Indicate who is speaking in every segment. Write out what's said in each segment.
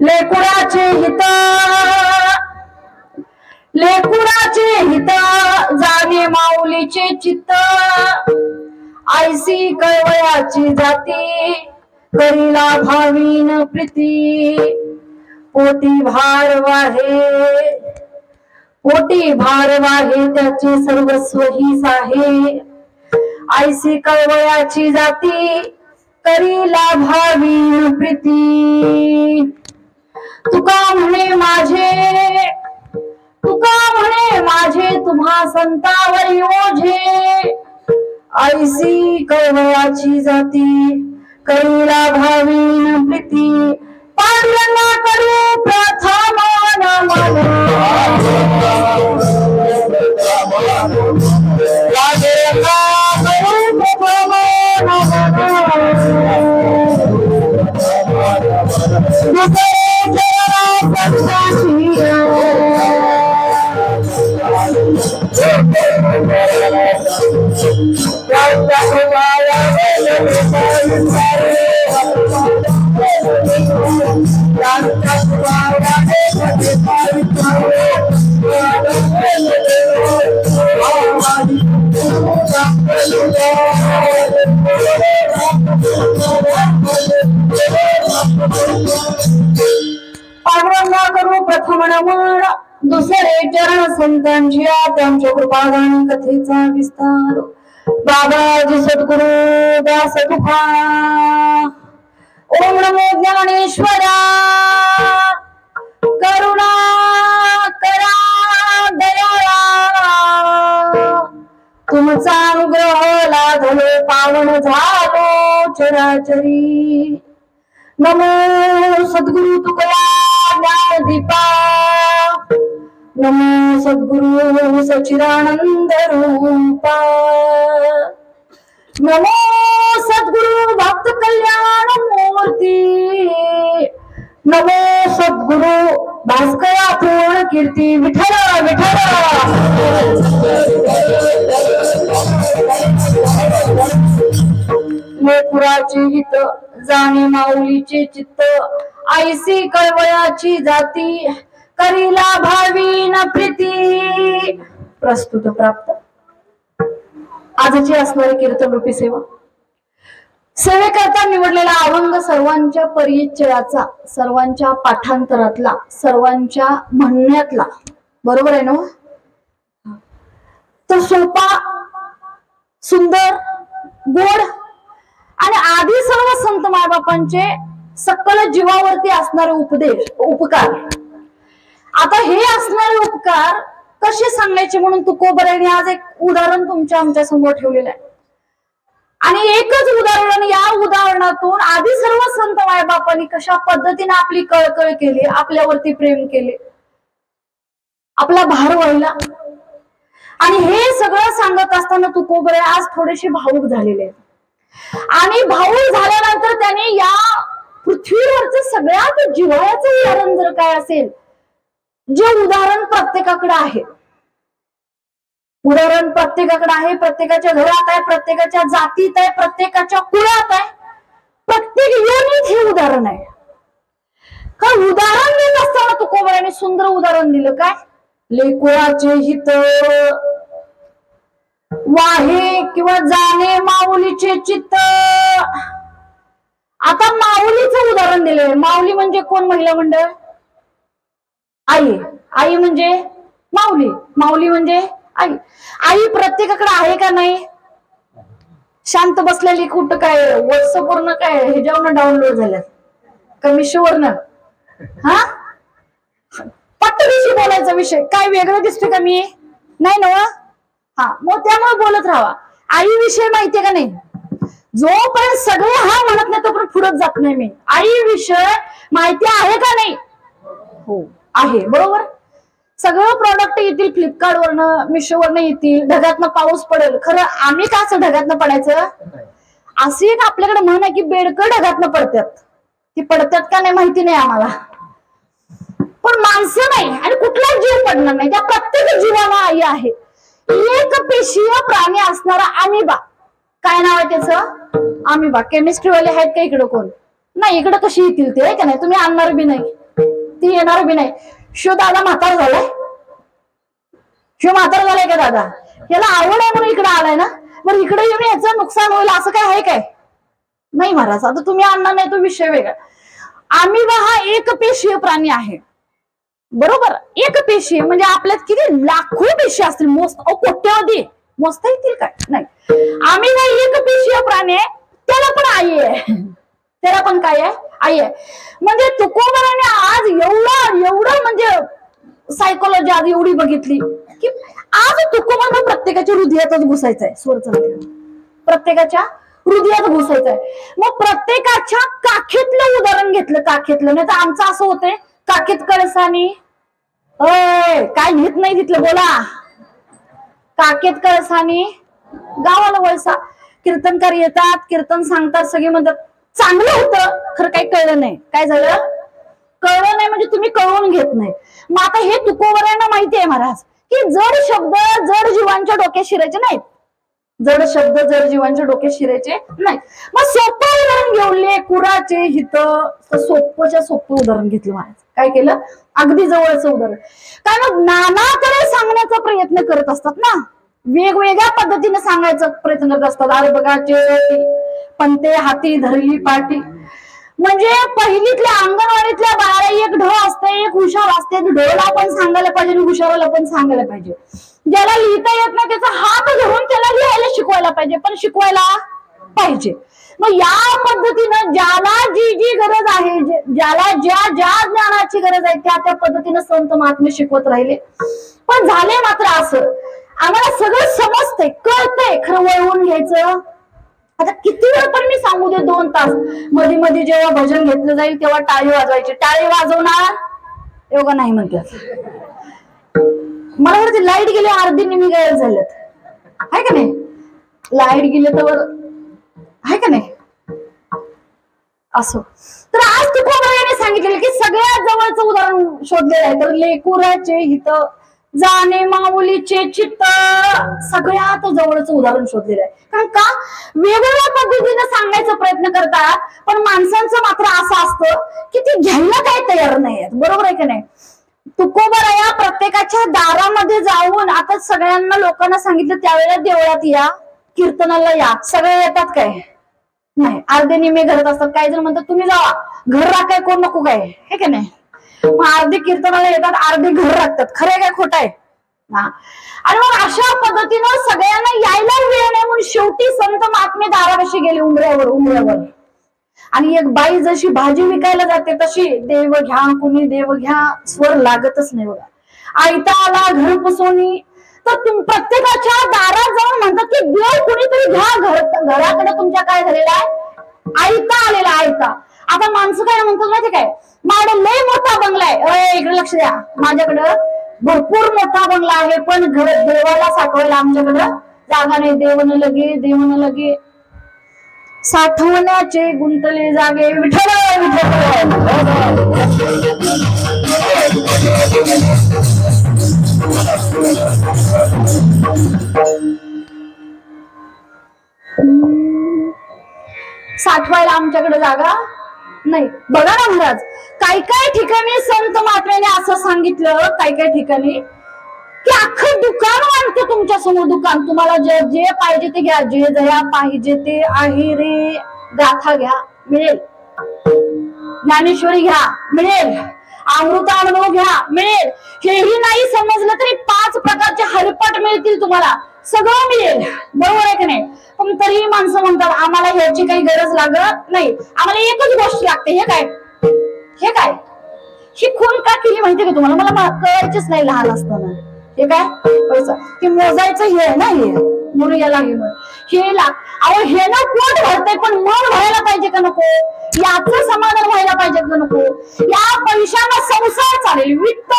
Speaker 1: लेकुराचे हित जाणे माऊलीचे चित्त आयसी कळवयाची जाती करीला भावीन प्रीती पोटी भार वाहे त्याचे सर्वस्व हीच आहे आयसी कळवयाची जाती करीला भावीन प्रीती तुका म्हणे माझे तुम्हा संतावर ओझे आयसी कळवयाची जाती करीला भावीन प्रीती पांडुरंगा करू प्रथम नमन पांडुरंगा करू प्रथम नमन दुसरे चरण संतांच्या त्यांच्या कृपादान कथेचा विस्तार बाबाजी सद्गुरु दास तुका ओम नमो ज्ञानेश्वरा करुणा करा दयाळा तुमचा अनुग्रह लाभलो पावन झालो चराचरी नमो सद्गुरु तुकया ज्ञानदीपा नमो सद्गुरु सच्चिदानंद रूपा नमो सद्गुरु भक्त कल्याण मूर्ती नमो सद्गुरु भास्करा पूर्ण कीर्ती विठ्ठल लेकुराचे हित जाणे माऊलीचे चित्त आईसी कळवयाची जाती करीला भावीन प्रीती प्रस्तुत प्राप्त आजची असणारी कीर्तन रूपी सेवेकरता निवडलेला अभंग सर्वांच्या परिचयाचा सर्वांच्या पाठांतरातला सर्वांच्या म्हणण्यातला बरोबर आहे ना तो सोपा सुंदर गोड आणि आधी सर्व संत मायबापांचे सकल जीवावरती असणारे उपकार आता हे असणारे उपकार कसे सांगायचे म्हणून तुकोबराने आज एक उदाहरण आमच्या समोर ठेवलेलं आहे आणि एकच उदाहरण या उदाहरणातून आधी सर्व संत मायबापांनी कशा पद्धतीने आपली कळकळ केली आपल्यावरती प्रेम केले आपला भार व्हायला आणि हे सगळं सांगत असताना तुकोबरे आज थोडेसे भावुक झालेले आणि भावुक झाल्यानंतर त्याने या पृथ्वीवरचं सगळ्यात जिव्हाळ्याचं उदाहरण जर काय असेल जे उदाहरण प्रत्येकाकडे आहे उदाहरण प्रत्येकाकडे आहे प्रत्येकाच्या घरात आहे प्रत्येकाच्या जातीत आहे प्रत्येकाच्या कुळात आहे प्रत्येक योनीत हे उदाहरण आहे कारण उदाहरण देत असताना तुकोबराने सुंदर उदाहरण दिलं काय लेकुराचे हित वाहे किंवा जाणे माऊलीचे चित्त आता माऊलीचं उदाहरण दिलंय माऊली म्हणजे कोण महिला मंडळ आई म्हणजे माऊली माऊली म्हणजे आई प्रत्येकाकडे आहे का नाही शांत बसलेली कुठं काय व्हॉट्सअपवरनं काय ह्याच्यावरनं डाउनलोड झाल्यात का मिशोवरनं हा पट्टविषयी बोलायचा विषय काय वेगळं दिसतोय का मी नाही ना हा मग त्यामुळे बोलत राहावा आई विषय माहितीये का नाही जोपर्यंत सगळे हा म्हणत नाही तोपर्यंत पुढे जात नाही मी आई विषय माहिती आहे का नाही हो आहे बरोबर सगळं प्रोडक्ट येतील फ्लिपकार्ट वरनं मिशोवरनं येतील ढगातनं पाऊस पडेल खरं आम्ही का असं ढगातनं पडायचं अशी एक आपल्याकडे म्हण आहे की बेडकं ढगातनं पडतात ती पडतात का नाही माहिती नाही आम्हाला पण माणसं नाही आणि कुठलाच जीव पडणार नाही त्या प्रत्येक जीवाला आई आहे एक पेशीय प्राणी असणारा अमिबा काय नाव आहे त्याचं अमिबा केमिस्ट्रीवाले आहेत का इकडं कोण नाही इकडं कशी येतील ते का नाही तुम्ही आणणार बी नाही येणार बी नाही. शिव दादा म्हातार झालाय, शिव म्हातार झालाय का दादा? याला आवड आहे म्हणून इकडे आलाय ना, बरं इकडे येऊन याचं नुकसान होईल असं काय आहे काय? नाही महाराज, आता तुम्ही आणणार नाही तो विषय वेगळा. आमिबा हा एकपेशीय प्राणी आहे, बरोबर? एकपेशीय म्हणजे आपल्यात किती लाखो पेशी असतील, कोट्यावधी मोजता येतील काय? नाही. आमिबा एकपेशीय प्राणी आहे, त्याला पण आई आहे, त्याला पण काय आहे? आई आहे. म्हणजे तुकोबराने आज एवढं म्हणजे सायकोलॉजी आज एवढी बघितली की आज तुकोबांना प्रत्येकाच्या हृदयातच घुसायचं आहे. स्वरचं प्रत्येकाच्या हृदयात घुसायचं आहे. मग प्रत्येकाच्या काखेतलं उदाहरण घेतलं, काखेतलं. नाही तर आमचं असं होतंय, काखेत कळसानी काय घेत नाही तिथलं, बोला. काखेत कळसानी गावाला वळसा. कीर्तनकार येतात, कीर्तन सांगतात, सगळे म्हणतात चांगलं होतं, खरं काही कळलं नाही. काय झालं? कळलं नाही म्हणजे तुम्ही कळवून घेत नाही. मग आता हे तुकोबरांना माहिती आहे महाराज की जड शब्द जड जीवांच्या डोक्यात शिरायचे नाहीत, जड शब्द जड जीवांच्या डोक्यात शिरायचे नाही. मग सोपं उदाहरण घेऊन लेकुराचे हित, सोपच्या सोपं उदाहरण घेतलं महाराज. काय केलं? अगदी जवळचं उदाहरण. काय मग नानाकडे सांगण्याचा प्रयत्न करत असतात ना, वेगवेगळ्या पद्धतीने सांगायचा प्रयत्न करत असतात. अरे बघाचे पण ते हाती धरली पाटी. म्हणजे पहिलीतल्या अंगणवाडीतल्या बाळा एक ढ असते, एक हुशार असते. ढोला पण सांगायला पाहिजे आणि हुशाराला पण सांगायला पाहिजे. ज्याला लिहिता येत नाही त्याचा हात धरून त्याला लिहायला शिकवायला पाहिजे, पण शिकवायला पाहिजे. मग या पद्धतीनं ज्याला जी जी गरज आहे, ज्याला ज्या ज्या ज्ञानाची गरज आहे त्या पद्धतीनं संत महात्मे शिकवत राहिले. पण झाले मात्र असं, आम्हाला सगळं समजतंय, कळतंय, खरं वळवून घ्यायचं. आता किती वेळ पण मी सांगू दे, 2 तास मध्ये मध्ये जेव्हा भजन घेतलं जाईल तेव्हा टाळी वाजवायची. टाळी वाजवणार एवढं नाही म्हणतात. मला वाटतं लाईट गेले, अर्धी निमी गायब झाल्यात, आहे का नाही? लाईट गेले तर आहे का नाही? असो. तर आज तुकोबाने सांगितलेलं की सगळ्यात जवळचं उदाहरण शोधलेलं आहे. तर लेकुराचे हित जाणे माऊलीचे चित्त, सगळ्यात जवळचं उदाहरण शोधलेलं आहे. कारण का? वेगवेगळ्या पद्धतीने सांगायचा प्रयत्न करतात, पण माणसांचं मात्र असं असतं की ती घ्यायला काय तयार नाही, बरोबर आहे का नाही? तुकोबराया प्रत्येकाच्या दारामध्ये जाऊन, आता सगळ्यांना लोकांना सांगितलं त्यावेळेला देवळात या, कीर्तनाला या, सगळे येतात काय? नाही, अर्धे निम्मे घरात असतात. काही जण म्हणतात तुम्ही जावा, घर राखाय कोण नको काय, हे का नाही? मग अर्धे कीर्तनाला येतात, अर्धे घर राखतात. खरंय काय खोट आहे? आणि मग अशा पद्धतीनं सगळ्यांना यायला वेळ नाही म्हणून शेवटी संत महात्मे दारापाशी गेले, उमऱ्यावर. आणि एक बाई जशी भाजी विकायला जाते तशी देव घ्या कुणी देव घ्या, स्वर लागतच नाही बघा. आयता आला घर पुसवणी. तर प्रत्येकाच्या दारात जाऊन म्हणतात की देव कुणीतरी घ्या, घराकडे तुमच्या काय झालेला आहे? आयता आलेला, आयता. आता माणसं काय म्हणतात माहिती काय? माझ्या लय मोठा बंगला आहे, इकडे लक्ष द्या, माझ्याकडं भरपूर मोठा बंगला आहे, पण घर देवाला साठवायला आमच्याकडं जागा नाही. देवनं लगे साठवण्याचे गुंतले जागे. विठ्ठल विठ्ठल. साठवायला आमच्याकडे जागा नाही. बघा ना महाराज, काही ठिकाणी संत महात्म्याने असं सांगितलं, काही ठिकाणी की अख्खं दुकान आणतं तुमच्या समोर. दुकान, तुम्हाला जे पाहिजे ते घ्या, जे जया पाहिजे ते आहे रे गाथा घ्या, मिळेल. ज्ञानेश्वरी घ्या, मिळेल. अमृतानुभव घ्या, मिळेल. हेही नाही समजलं तरी 5 प्रकारचे हरिपाठ मिळतील तुम्हाला, सगळं मिळेल, बरोबर आहे का नाही? पण तरीही माणसं म्हणतात आम्हाला ह्याची काही गरज लागत नाही, आम्हाला एकच गोष्ट लागते. हे काय? हे काय? ही खून का केली माहितीये का तुम्हाला? मला कळायचंच नाही लहान असताना. हे काय? पैसा. ते मोजायचं हे आहे ना, हे म्हणून याला हे अहो हे ना पोट भरतंय, पण मन व्हायला पाहिजे का नको? याचं समाधान व्हायला पाहिजे का नको? या पैशाला संसार चालेल, वित्त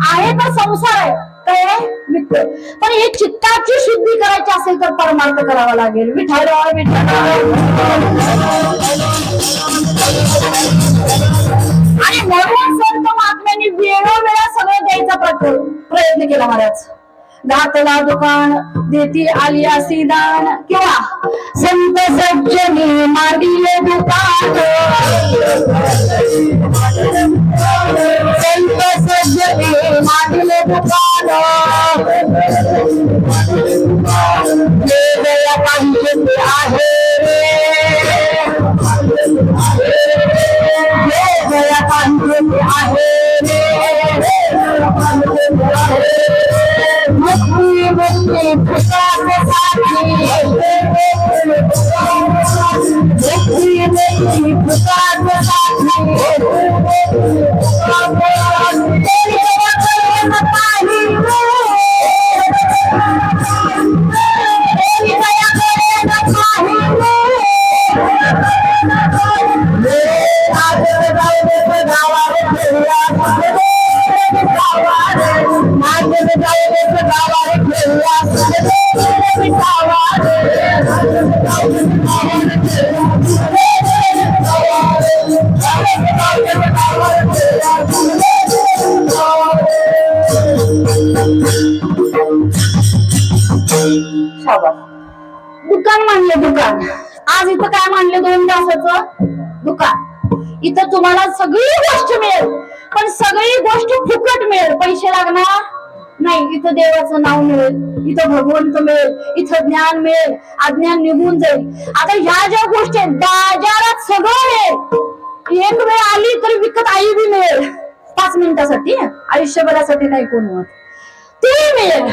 Speaker 1: आहे तर संसार आहे, काय वित्त. पण हे चित्ताची शुद्धी करायची असेल तर परमार्थ करावा लागेल. विठ्ठल आणि म्हणून संत महात्म्यांनी वेळोवेळा सगळं द्यायचा प्रयत्न केला महाराज. घातला दुकान देती आली असी दान, किंवा संत सज्जनी मांडिले दुकान. संत दुकान वेगळ्या पाहिजे ते आहे वेगळ्या पाहिजे ते आहे मुक्ती मुक्ती फुकासाठी मुक्ती मुक्ती फुकासाठी दुकान मानले दुकान आज इथं काय मानले 2 तासाचं दुकान इथं तुम्हाला सगळी गोष्ट मिळेल पण सगळी गोष्ट फुकट मिळेल पैसे लागणार नाही इथं देवाचं नाव मिळेल इथं भगवंत मिळेल इथं ज्ञान मिळेल अज्ञान निघून जाईल आता ह्या ज्या गोष्टी आहेत बाजारात सगळं मिळेल एक वेळ आली तरी विकत आई बी मिळेल 5 मिनिटासाठी आयुष्यभरासाठी नाही कोण होत ते मिळेल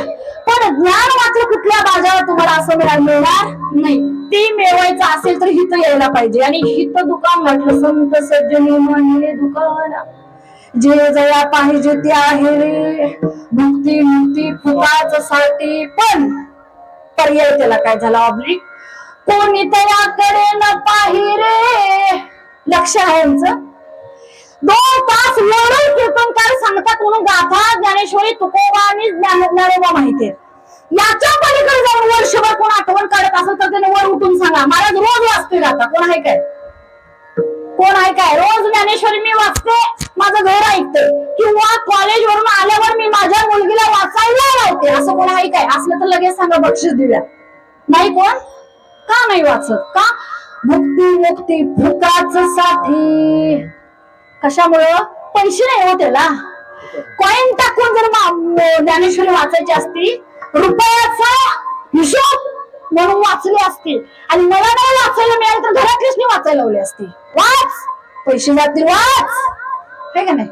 Speaker 1: पण ज्ञान मात्र कुठल्या बाजारात तुम्हाला असं मिळणार नाही ते मिळवायचं असेल तर हिथं यायला पाहिजे आणि हिथं दुकान म्हटलं संत सज्जनी म्हणले दुकान जे जया पाहिजे ते आहे रे मुक्ती मुक्ती फुकाच साठी पण पर्याय त्याला काय झाला ऑब्लिक कोणी तयाकडे न पाहिरे लक्ष आहे यांचं 2 तास एवढं कीर्तनकार सांगतात म्हणून गाथा ज्ञानेश्वरी तुकोबा आणि ज्ञानोबा माहिती याच्या पलीकडे जाऊन वर्षभर कोण आठवण काढत असेल तर त्याने वर उठून सांगा महाराज रोज वाचते गाथा कोण आहे काय रोज ज्ञानेश्वरी मी वाचते माझं घर ऐकते किंवा कॉलेज वरून आल्यावर मी माझ्या मुलगीला वाचायला लावते असं कोण आहे काय असलं तर लगेच सांगा बक्षीस देऊया नाही कोण का नाही वाचत का मुक्ती मुक्ती फुकाच साठी कशामुळं पैसे नाही हो त्याला कॉइन टाकून जर ज्ञानेश्वरी वाचायची असती रुपयाचा हिशोब म्हणून वाचली असती आणि मला नाही वाचायला मिळालं तर घरातलीच मी वाचायला लावली असती वाच पैसे जातील वाच हे का नाही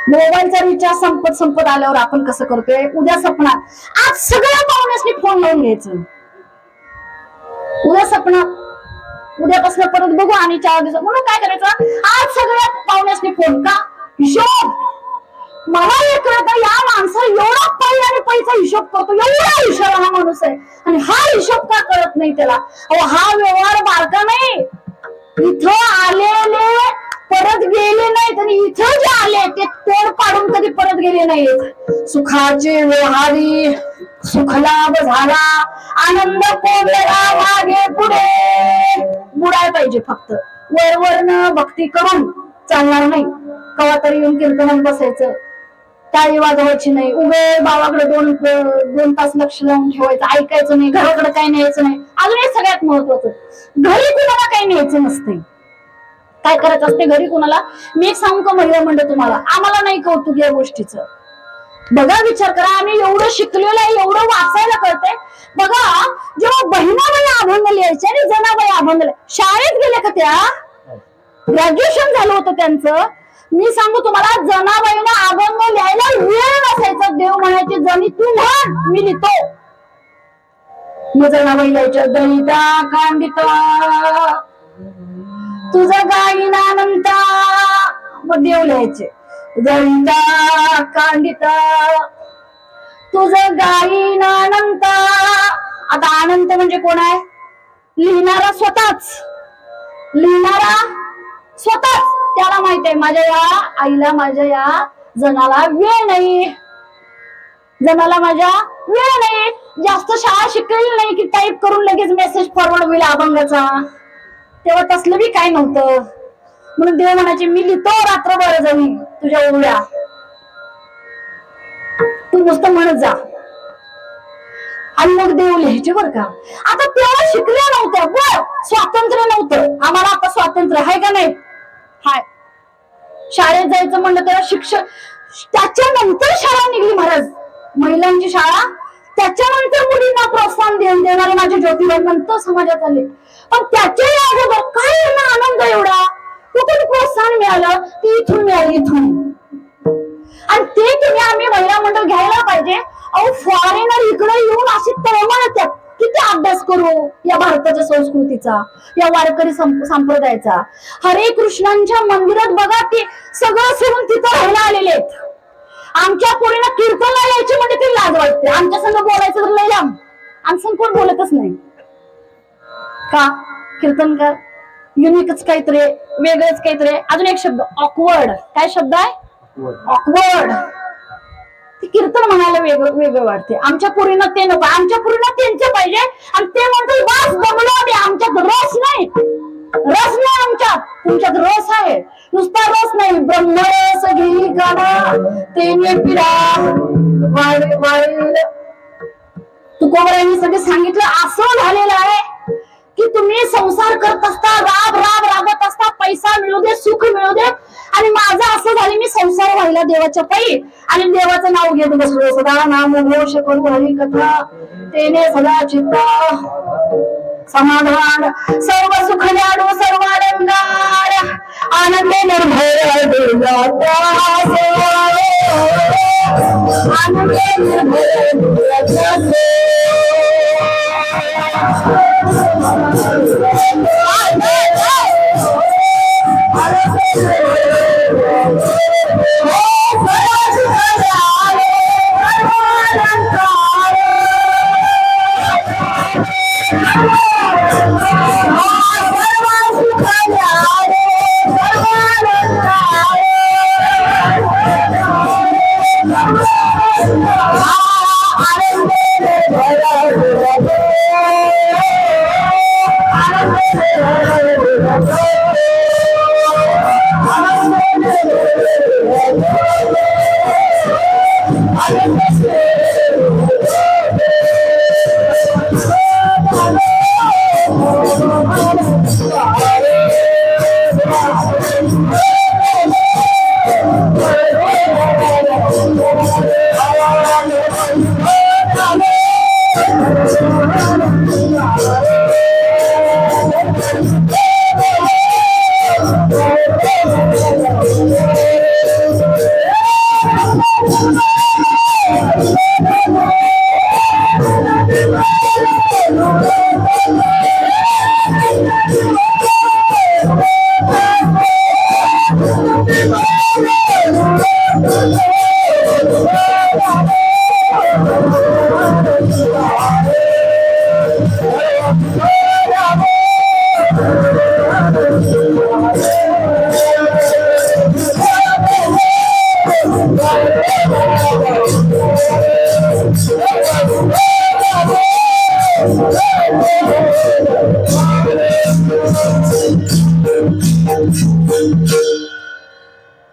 Speaker 1: मोबाईलचा रिचार्ज संपत आल्यावर आपण कसं करतोय उद्या सपनात आज सगळ्या पाहुण्यासनी फोन लावून घ्यायचं उद्या सपनात उद्यापासून परत बघू आणि 4 दिवस म्हणून काय करायचं आज सगळ्या पाहुण्यासनी फोन का हिशोब मला हे कळत या माणसाला एवढा आणि पैसा हिशोब करतो एवढा हिशोब हा माणूस आहे आणि हा हिशोब का कळत नाही त्याला हा व्यवहार बारका नाही इथं आलेले परत गेले नाहीत आणि इथं जे आले ते तोड पाडून कधी परत गेले नाहीत सुखाचे व्यवहारी सुखलाभ झाला आनंद कोंबडा मागे पुढे बुडाय पाहिजे फक्त वरवरन भक्ती करून चालणार नाही कवा तरी येऊन कीर्तनात बसायचं टाळी वाजवायची नाही उभे बाबाकडे 2 तास लक्ष लावून ठेवायचं ऐकायचं नाही घराकडे काही न्यायचं नाही अजून एक सगळ्यात महत्वाचं घरी कुणाला काही न्यायचं नसते काय करायचं असते घरी कुणाला मी एक सांगू का महिला मंडळ तुम्हाला आम्हाला नाही कौतुक या गोष्टीचं बघा विचार करा आम्ही एवढं शिकलेलं आहे एवढं वाचायला कळतंय बघा जेव्हा बहिणाबाई अभंग लिहायचे आणि जनाबाई अभंग शाळेत गेले का त्या ग्रॅज्युएशन झालं होतं त्यांचं मी सांगू तुम्हाला जनाबाईना अभंग लिहायला वेळ नसायचा देव म्हणायचे जणी तू म्हण मी लिहितो मग जनाबाई लिहायच्या दलिता कांडिता तुझं गाईना अनंता मग देव लिहायचे दलिता कांडिता तुझं गाईना अनंता आता अनंत म्हणजे कोण आहे लिहिणारा स्वतःच त्याला माहित आहे माझ्या या आईला माझ्या या जनाला वेळ नाही जास्त शाळा शिकलेली नाही की टाईप करून लगेच मेसेज फॉरवर्ड होईल अभंगाचा तेव्हा तसलं बी काय नव्हतं म्हणून देव म्हणायचे मी लिहितो रात्रभर जाऊन तुझ्या ओव्या तू नुसतं म्हणत जा आणि मग देव लिहायचे बरं का आता तेव्हा शिकल्या नव्हत्या बर स्वातंत्र्य नव्हतं आम्हाला आता स्वातंत्र्य आहे का नाही हाय शाळेत जायचं म्हणलं तेव्हा त्याच्यानंतर शाळा निघली महाराज, महिलांची शाळा. त्याच्यानंतर मुलींना प्रोत्साहन देणारे माझे ज्योतिबा नंतर समाजात आले. पण त्याच्या अगोदर काय यांना आनंद एवढा, कुठून प्रोत्साहन मिळालं, ती इथून मिळाली, इथून. आणि ते तुम्ही आम्ही महिला मंडळ घ्यायला पाहिजे. अहो फॉरेनर इकडे येऊन अशी तळमळतात, किती अभ्यास करू या भारताच्या संस्कृतीचा, या वारकरी संप्रदायाचा. हरे कृष्णांच्या मंदिरात बघा ते सगळं सोडून तिथं राहायला आलेले आहेत. आमच्या पोरीला कीर्तनला यायची म्हणजे ती लाज वाटते. आमच्या संग बोलायचं तर लय लांब, आमचं कोण बोलतच नाही. का कीर्तनकार युनिकच काहीतरी, वेगळंच काहीतरी. अजून एक शब्द ऑकवर्ड. काय शब्द आहे? ऑकवर्ड. कीर्तन म्हणायला वेगळं वेगळं वाटते. आमच्या पोरींना ते नको, आमच्या पोरींना त्यांचं पाहिजे. आणि ते म्हणतात बस बघलो, आमच्यात रस नाही, रस नाही आमच्यात. तुमच्यात रस आहे, नुसता रस नाही. ब्रह्मरस घेई गाणा तेने पिरा वाढ. तुकोबरायांनी सगळे सांगितलं. असं झालेलं आहे की तुम्ही संसार करत असता, राब राब राबत असता, पैसा मिळू दे, सुख मिळू दे. आणि माझं असं झालं, मी संसार व्हायला देवाच्या पायी आणि देवाचं नाव घेत बसलो. सदा नाम घोष करू हरी कथा तेने सदा चित्त समाधान. सर्व सुख लाडू सर्व आनंदार आनंदे निर्भय देवाचा आनंदे निर्भय देवाचा.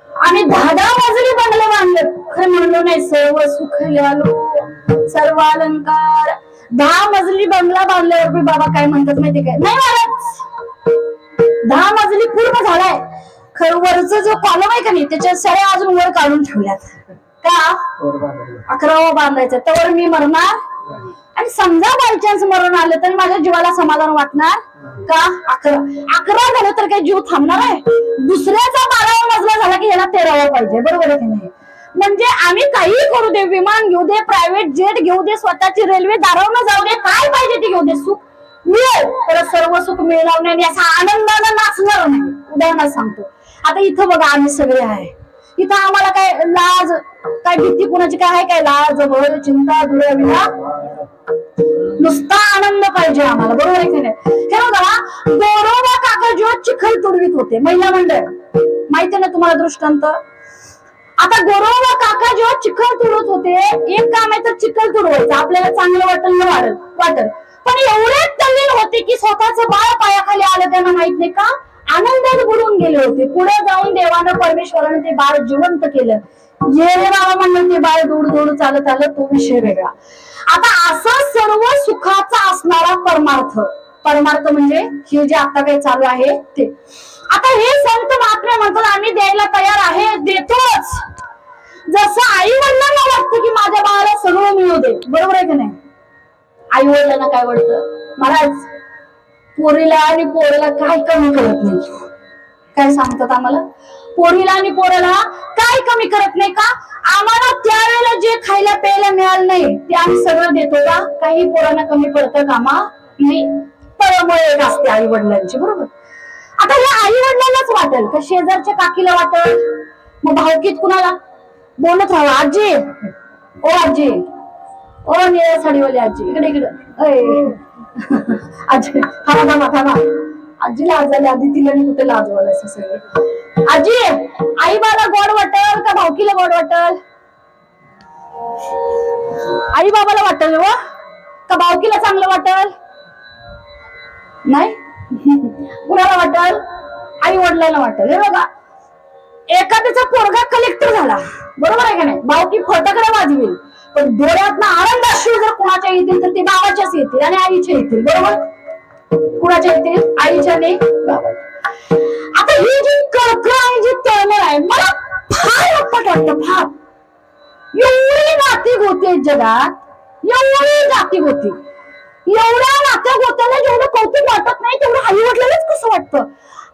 Speaker 1: आम्ही 10 मजली बंगले बांधले. खरं म्हणलो नाही, सर्व सुख ल्यालो सर्व अलंकार. 10 मजली बंगला बांधल्यावर बी बाबा काय म्हणतात माहिती काय? नाही महाराज 10 मजली पूर्ण झालाय, खरं वरचा जो कॉलम आहे का नाही त्याच्या सळ्या अजून वर काढून ठेवल्यात. का 11वा बांधायचं, त्यावर मी मरणार. आणि समजा बायचान्स मरण आलं तर माझ्या जीवाला समाधान वाटणार का? 11 झालं तर काही जीव थांबणार आहे? दुसऱ्याचा 12वा मजला झाला की ह्याला 13वा पाहिजे, बरोबर आहे की नाही? म्हणजे आम्ही काही करू दे, विमान घेऊ दे, प्रायव्हेट जेट घेऊ दे, स्वतःची रेल्वे दारावून जाऊ दे, काय पाहिजे ते घेऊ दे, सुख मिळेल. तर सर्व सुख मिळणार नाही, असं आनंदानं नाचणार नाही. उदाहरण सांगतो, आता इथं बघा आम्ही सगळे आहे, इथं आम्हाला काय लाज काय भीती कुणाची काय आहे? काय लाज भय चिंता धुळ्या विना नुसता आनंद पाहिजे आम्हाला, बरोबर आहे की नाही? हे बघा गोरोबा काका जेव्हा चिखल तुडवीत होते, महिला मंडळ माहिती ना तुम्हाला दृष्टांत. आता गोरोबा काका जेव्हा चिखल तुडवत होते, एक काम आहे तर चिखल तुडवायचं, आपल्याला चांगलं वाटेल न वाटेल, पण एवढे तल्लीन होते की स्वतःचं बाळ पायाखाली आलं त्यांना माहित नाही का, आनंदात बुडून गेले होते. पुढे जाऊन देवानं परमेश्वराने ते बाळ जिवंत केलं. ये रे बाबा म्हणलं ते बाळ दूर दूर चालत आलं, तो विषय वेगळा. आता असा सर्व सुखाचा असणारा परमार्थ म्हणजे हे जे आता काही चालू आहे ते. आता हे संत महात्मे म्हणतात आम्ही द्यायला तयार आहे, देतोच. जर होते, बरोबर आहे की नाही? आई वडिलांना काय वाटतं, महाराज पोरीला आणि पोराला काय कमी करत नाही. काय सांगतात आम्हाला, पोरीला आणि पोराला काय कमी करत नाही का? आम्हाला त्यावेळेला जे खायला प्यायला मिळालं नाही ते आम्ही सगळं देतो का? काही पोरांना कमी पडतं कामा नाही. पळमुळे एक असते आई वडिलांची, बरोबर. आता या आई वडिलांनाच वाटेल का शेजारच्या काकीला वाटेल, मग भावकीत कुणाला बोलत राहा, आजी ओ आजी ओ निळ्या साडीवाली आजी इकडे इकडे आजी थांबा थांबा, आजी लाज आली, आधी तिला कुठे लाज बोलायचं सगळं. आजी आई बाला गोड वाटल का भावकीला गोड वाटल? आई बाबाला वाटल व का भावकीला चांगलं वाटल? नाही कुणाला वाटल? आई वडिलांना वाटल. हे बघा, एखाद्याचा पोरगा कलेक्टर झाला, बरोबर आहे का नाही, भावकी फटाकडे वाजवेल, पण डोळ्यातनं आनंद अश्रू जर कुणाच्या येतील तर ते बाबाच्याच येतील आणि आईच्या येतील, बरोबर. कुणाच्या येतील? आईच्या नाही बाबाच्या. आता ही जी कळकळ आहे, जी तळमळ आहे, मला फार अप्पट वाटतं, फार. एवढी नाती गोती जगात, एवढी जाती गोती, एवढ्या नात्या गोत्याला जेवढं कौतुक वाटत नाही तेवढं आई वडिलांनाच कसं वाटतं,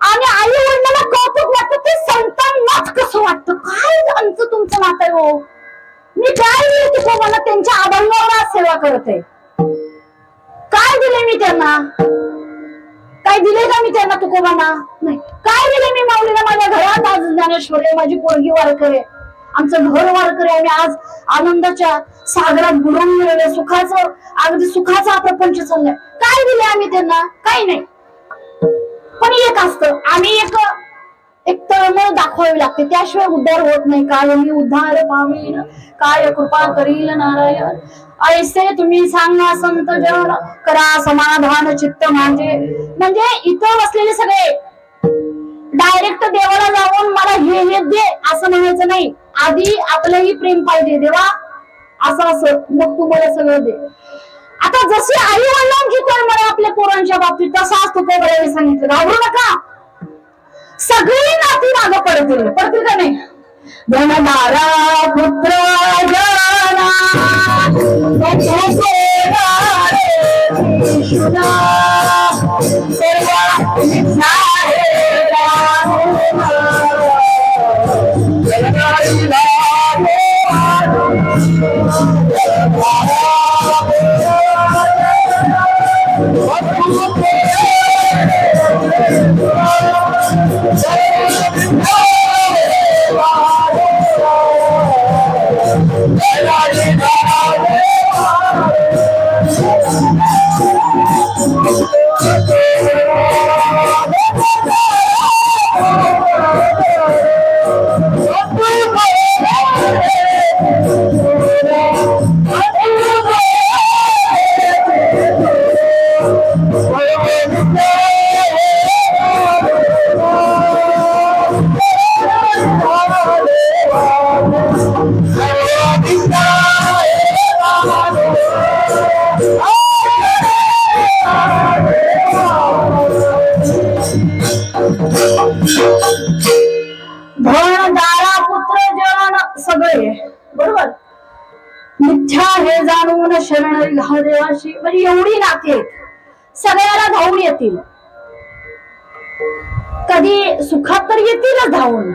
Speaker 1: आणि आई वडिलांना कौतुक वाटतं ते संतांनाच कसं वाटतं. काय आमचं तुमचं नातं आहे हो? मी काय दिले तिथे मला त्यांच्या अभंगावर सेवा करत आहे. काय दिले मी त्यांना? काय दिले का मी त्यांना तुकोबांना? नाही. काय दिले मी माऊलीला? माझ्या घरात आज ज्ञानेश्वर आहे, माझी पोरगी वारकरी, आमचं घर वारकरी, आम्ही आज आनंदाच्या सागरात बुडून गेलेले, सुखाचं अगदी सुखाचा प्रपंच चाललाय. काय दिले आम्ही त्यांना? काही नाही. पण एक असतं, आम्ही एक तळमळ दाखवावी लागते, त्याशिवाय उद्धार होत नाही. काय मी उद्धार पावीन, काय कृपा करील नारायण, ऐसे तुम्ही सांगा संत जन, करा समाधान चित्त माझे. म्हणजे इथं बसलेले सगळे डायरेक्ट देवाला जाऊन मला हे दे असं म्हणायचं नाही. आधी आपलंही प्रेम पाहिजे, देवा असं मग तू मला सगळं दे. आता जशी आई वडिलांची तळमळ आपल्या पोरांच्या बाबतीत, तसाच तुकोबाने सांगितलं, घाबरू नका, सगळी नाती मागं पडतील का नाही? धनधारा पुत्र जना सगळे, बरोबर. मिथ्या हे जाणून शरण देवाशी, म्हणजे एवढी नाती आहेत, सगळ्याला धावून येतील. कधी सुखात तर येतीलच धावून,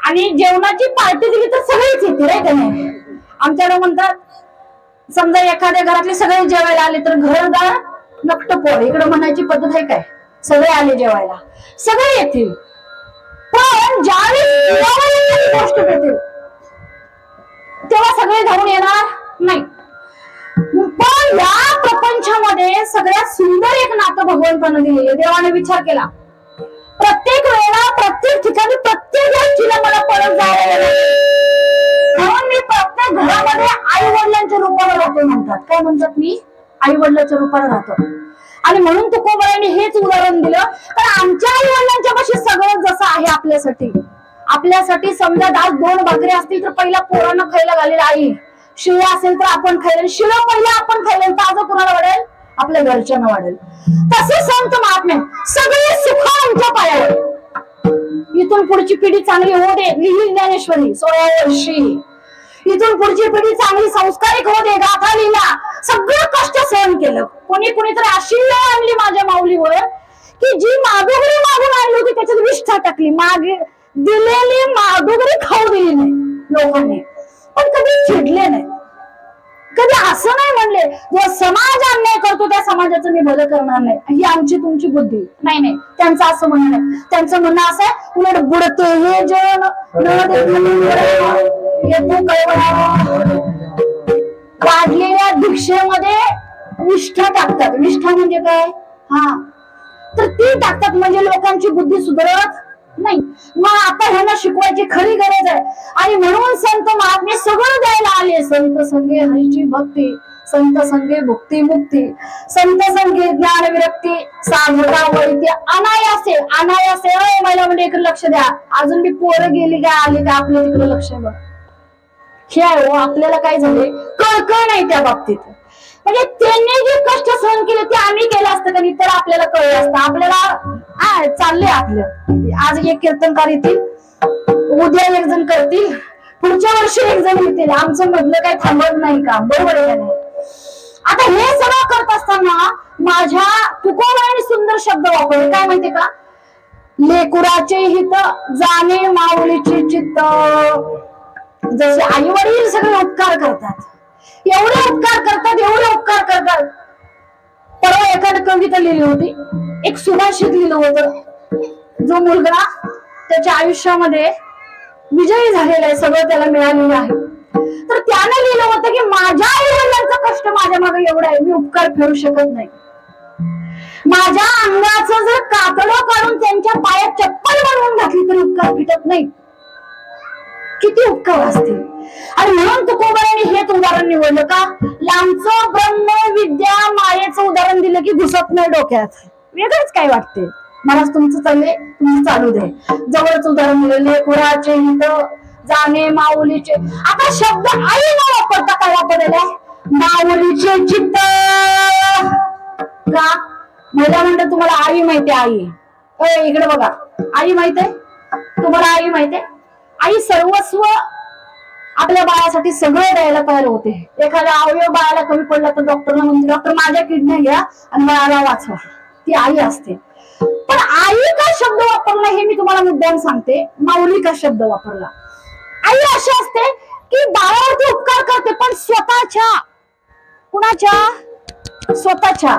Speaker 1: आणि जेवणाची पार्टी दिली तर सगळेच येतील, आहे का नाही? आमच्याकडे म्हणतात, समजा एखाद्या घरातले सगळे जेवायला आले तर घरदार नकट पोर, इकडे म्हणायची पद्धत आहे काय? सगळे आले जेवायला, सगळे येतील, पण ज्यावेळी गोष्ट भेटेल तेव्हा सगळे धावून येणार नाही. पण या प्रपंचामध्ये सगळ्यात सुंदर एक नातं भगवंतानं दिलेले, देवाने विचार केला, प्रत्येक वेळेला प्रत्येक ठिकाणी प्रत्येक गोष्टीला मला परत जायला, म्हणून मी प्रत्येक घरामध्ये आई वडिलांच्या रूपाला राहतो म्हणतात. काय म्हणतात? मी आई वडिलांच्या रूपाला राहतो. आणि म्हणून तुकोबाराने हेच उदाहरण दिलं, कारण आमच्या आई वडिलांच्या पाशी सगळं जसं आहे आपल्यासाठी समजा आज 2 भाकरी असतील तर पहिला पोरांना खायला घालेला आई, शिळ्या असेल तर आपण खायला, शिळं पहिला आपण खायला, ताजं कुणाला वाढेल? आपल्या घरच्यांना वाढेल. तसे संत महात्मे सगळे सुख आमच्या पायावर. इथून पुढची पिढी चांगली होऊ दे, लिहिली ज्ञानेश्वरी 16 वर्षी. इथून पुढची पिढी चांगली संस्कारिक होऊ दे, गाथा लिहिला, सगळं कष्ट सहन केलं. कोणी कोणीतरी अशी वेळ आणली माझ्या माऊलीवर की जी माधुगरी मागून आणली होती त्याच्यात विष्ठा टाकली, मागे दिलेली माधुगरी खाऊ दिली नाही लोकांनी, पण कधी चिडले नाही, कधी असं नाही म्हणले जो समाज अन्याय करतो त्या समाजाचं मी भलं करणार नाही, ही आमची तुमची बुद्धी नाही. नाही, त्यांचं असं म्हणणं आहे. त्यांचं म्हणणं असं आहे, उलट बुडते हे जन वाढलेल्या भिक्षेमध्ये विष्ठा टाकतात. विष्ठा म्हणजे काय? हा, तर ती टाकतात म्हणजे लोकांची बुद्धी सुधारत नाही. मग आता ह्यांना शिकवायची खरी गरज आहे. आणि म्हणून संत महात्मे सगळं द्यायला आले. संत संगे हरीची भक्ती, संत संगे भुक्ती मुक्ती, संत संगे ज्ञान विरक्ती, साधना वैद्य अनायासे. अनायासे महिला म्हणजे इकडे लक्ष द्या. अजून बी पोरं गेली काय आली काय आपल्या तिकडे लक्ष बघ. हे आहे हो, आपल्याला काय झाले कळकळ नाही त्या बाबतीत. म्हणजे त्यांनी जे कष्ट सहन केले ते आम्ही केलं असतं कधी तर आपल्याला कळलं असतं. आपल्याला चालले आपलं, आज एक कीर्तनकार येतील, उद्या एक जण करतील, पुढच्या वर्षी एक जण येतील. आमचं मधलं काही थांबत नाही का? बरोबर आहे का नाही? आता हे सगळं करत असताना माझ्या तुकोबांनी सुंदर शब्द वापरले. काय माहितीये का? लेकुराचे हित जाणे माऊलीचे चित्त. जसे आई वडील सगळे उपकार करतात, एवढे उपकार करतात, एवढे उपकार करतात. परवा एखादी कविता लिहिली होती, एक सुभाषित लिहिलं होतं. जो मुलगा त्याच्या आयुष्यामध्ये विजयी झालेला आहे, सगळं त्याला मिळालेलं आहे, तर त्याने लिहिलं होतं की माझ्या आई वडिलांचा कष्ट माझ्या मागे एवढा आहे, मी उपकार फेडू शकत नाही. माझ्या अंगाचं जर कातडं काढून त्यांच्या पायात चप्पल बनवून घातली तरी उपकार फिटत नाही. किती उपकार असतील. आणि म्हणून तुकोबांनी हेच उदाहरण निवडलं का? लांबचं ब्रह्म विद्या मायेचं उदाहरण दिलं की घुसत नाही डोक्यात. वेगळंच काय वाटते. मला तुमचं चालले, तुमचं चालू दे. जवळच उदाहरण दिलं, लेकुराचे हित जाणे माऊलीचे. आता शब्द आई न वापरता काय वापरलेला आहे? माऊलीचे चित्त. का? महिला म्हणतात तुम्हाला आई माहितीये? आई इकडे बघा, आई माहित आहे तुम्हाला? आई माहित आहे? आई सर्वस्व आपल्या बाळासाठी सगळं द्यायला तयार होते. एखादा अवयव बाळाला कमी पडला तर डॉक्टरला म्हणते, डॉक्टर माझ्या किडन्या घ्या आणि बाळाला वाचवा. ती आई असते. पण आई का शब्द वापरला हे मी तुम्हाला मुद्दाम सांगते. माऊली का शब्द वापरला? आई अशी असते की बाळावरती उपकार करते, पण स्वतःच्या, कुणाच्या? स्वतःच्या.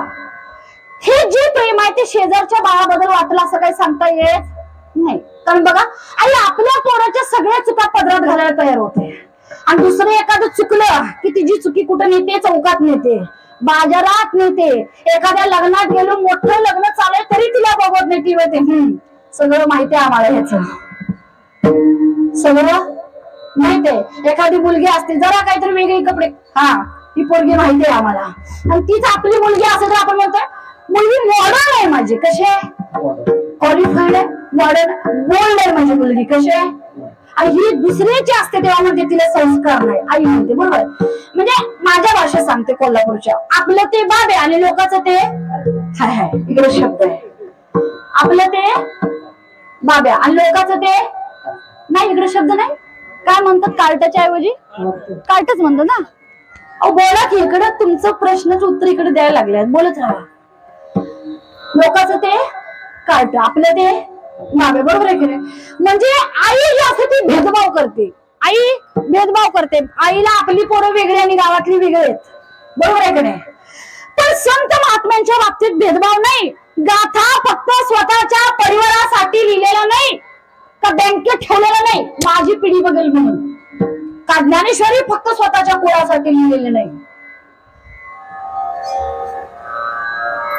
Speaker 1: हे जे प्रेम आहे ते शेजारच्या बाळाबद्दल वाटलं असं काही सांगता येत नाही. कारण बघा, आई आपल्या पोराच्या सगळ्या चुका पदरात घालायला तयार होते. आणि दुसरं एखादं चुकलं की तिची चुकी कुठं नेते? चौकात नेते, बाजारात नेते. एखाद्या लग्नात गेलो, मोठं लग्न चालू तरी तिला बघत नाही. ती म्हणते सगळं माहितीये आम्हाला, ह्याच सगळं माहितीये. एखादी मुलगी असते जरा काहीतरी वेगळे कपडे, हा ती पोरगी माहितीये आम्हाला. आणि तीच आपली मुलगी असेल तर आपण म्हणतोय मुलगी मॉडर्न आहे माझी. कशी आहे? क्वालिफाईड आहे, मॉडर्न, बोल्ड आहे माझी मुलगी. कशी आहे? आणि ही दुसऱ्याची असते तेव्हा म्हणते तिला संस्कार नाही. आई म्हणते, बरोबर. म्हणजे माझ्या भाषेत सांगते कोल्हापूरच्या, आपलं ते बाबे आणि लोकांचं ते हाय हाय. इकडे शब्द आहे, आपलं ते बाब्या आणि लोकांचं ते नाही. इकडे शब्द नाही. काय म्हणतात? कार्टाच्या ऐवजी कार्टच म्हणतात ना. अहो बोला की, इकडे तुमचं प्रश्नाचं उत्तर इकडे द्यायला लागले, बोलत राहा. लोकांचं ते कार्ट, आपलं ते बाबे, बरोबर आहे की नाही? म्हणजे आई जी असते ती भेदभाव करते. आई भेदभाव करते. आईला आपली पोरं वेगळी आणि गावातली वेगळी आहेत, बरोबर आहे की नाही? पण संत महात्म्यांच्या बाबतीत भेदभाव नाही. गाथा फक्त स्वतःच्या परिवारासाठी लिहिलेला नाही का बँकेत ठेवलेला नाही, माझी पिढी बघेल म्हणून. का ज्ञानेश्वरी फक्त स्वतःच्या कुळासाठी लिहिलेले नाही.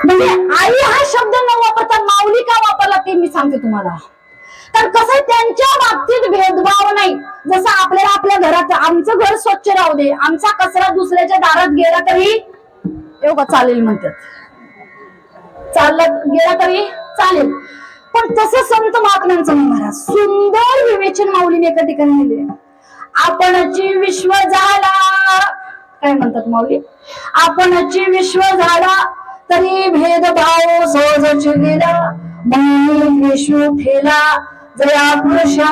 Speaker 1: म्हणजे आई हा शब्द न वापरता माऊली का वापरला ते मी सांगते तुम्हाला. तर कसं त्यांच्या बाबतीत भेदभाव नाही. जसं आपल्याला आपल्या घरात, आमचं घर स्वच्छ राहू दे, आमचा कचरा दुसऱ्याच्या दारात गेला तरी एवढं चालेल म्हणतात, चालला गेला तरी चालेल. पण तसं संत महात्म्यांचं महाराज सुंदर विवेचन माऊलीने एका ठिकाणी दिले. आपणची विश्व झाला, काय म्हणतात माऊली? आपणची विश्व झाला तरी भेदभाव सहजच गेला, विश्व ठेला जया पुरुषा.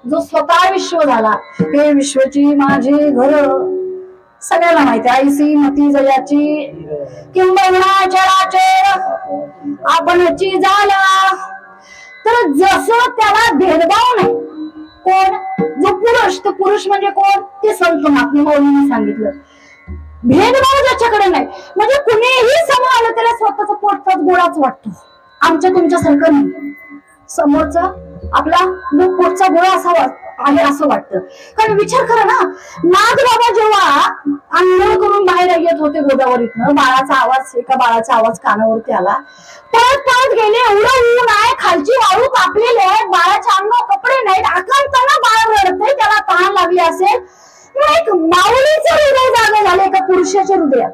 Speaker 1: जो स्वतः विश्व झाला, हे विश्वची माझी घर, सगळ्यांना माहिती, आईसी मती जयाची किंबहुना चराचर आपणची झाला. तर जसं त्याला भेदभाव नाही, कोण जो पुरुष, तो पुरुष म्हणजे कोण, ते संत महात्मा मौलींनी सांगितलं. भेदभाव ज्याच्याकडे नाही, म्हणजे कुणीही समोर आलं त्याला स्वतःचा पोटचाच गोळाच वाटतो, आमच्या तुमच्यासारखं नाही. समोरचा आपला पोटचा गोळा असावा आहे असं वाटतं. कारण विचार करा ना, नाथ बाबा जेव्हा आंघोळ करून बाहेर येत होते गोदावरीतनं, बाळाचा आवाज, एका बाळाचा आवाज कानावरती आला, पळत पळत गेले. एवढं ऊन आहे, खालची वाळू कापलेली आहे, बाळाच्या अंगावर कपडे नाहीत, आकांताना बाळ रडतंय, त्याला तहान लागली असेल. एक माऊलीचं हृदय जागे झाले एका पुरुषाच्या हृदयात.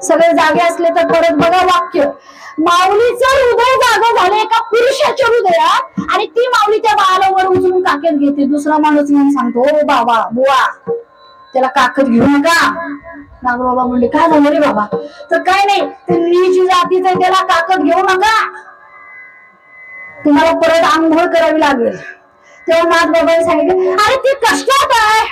Speaker 1: सगळे जागे असले तर परत बघा वाक्य, माऊलीचं हृदय जागे झाले एका पुरुषाच्या हृदयात, आणि ती माऊली त्या बाळाला वर उचलून काकेत घेते. दुसरा माणूस म्हणून सांगतो, ओ बाबा बुवा, त्याला काकत घेऊ नका. नागबाबा म्हणले, काय झालं रे बाबा? तर काय नाही, ते नीची जातीच आहे, त्याला काकत घेऊ नका, तुम्हाला परत आंघोळ करावी लागेल. तेव्हा नागबाबांनी सांगितलं, अरे ती कष्टात आहे,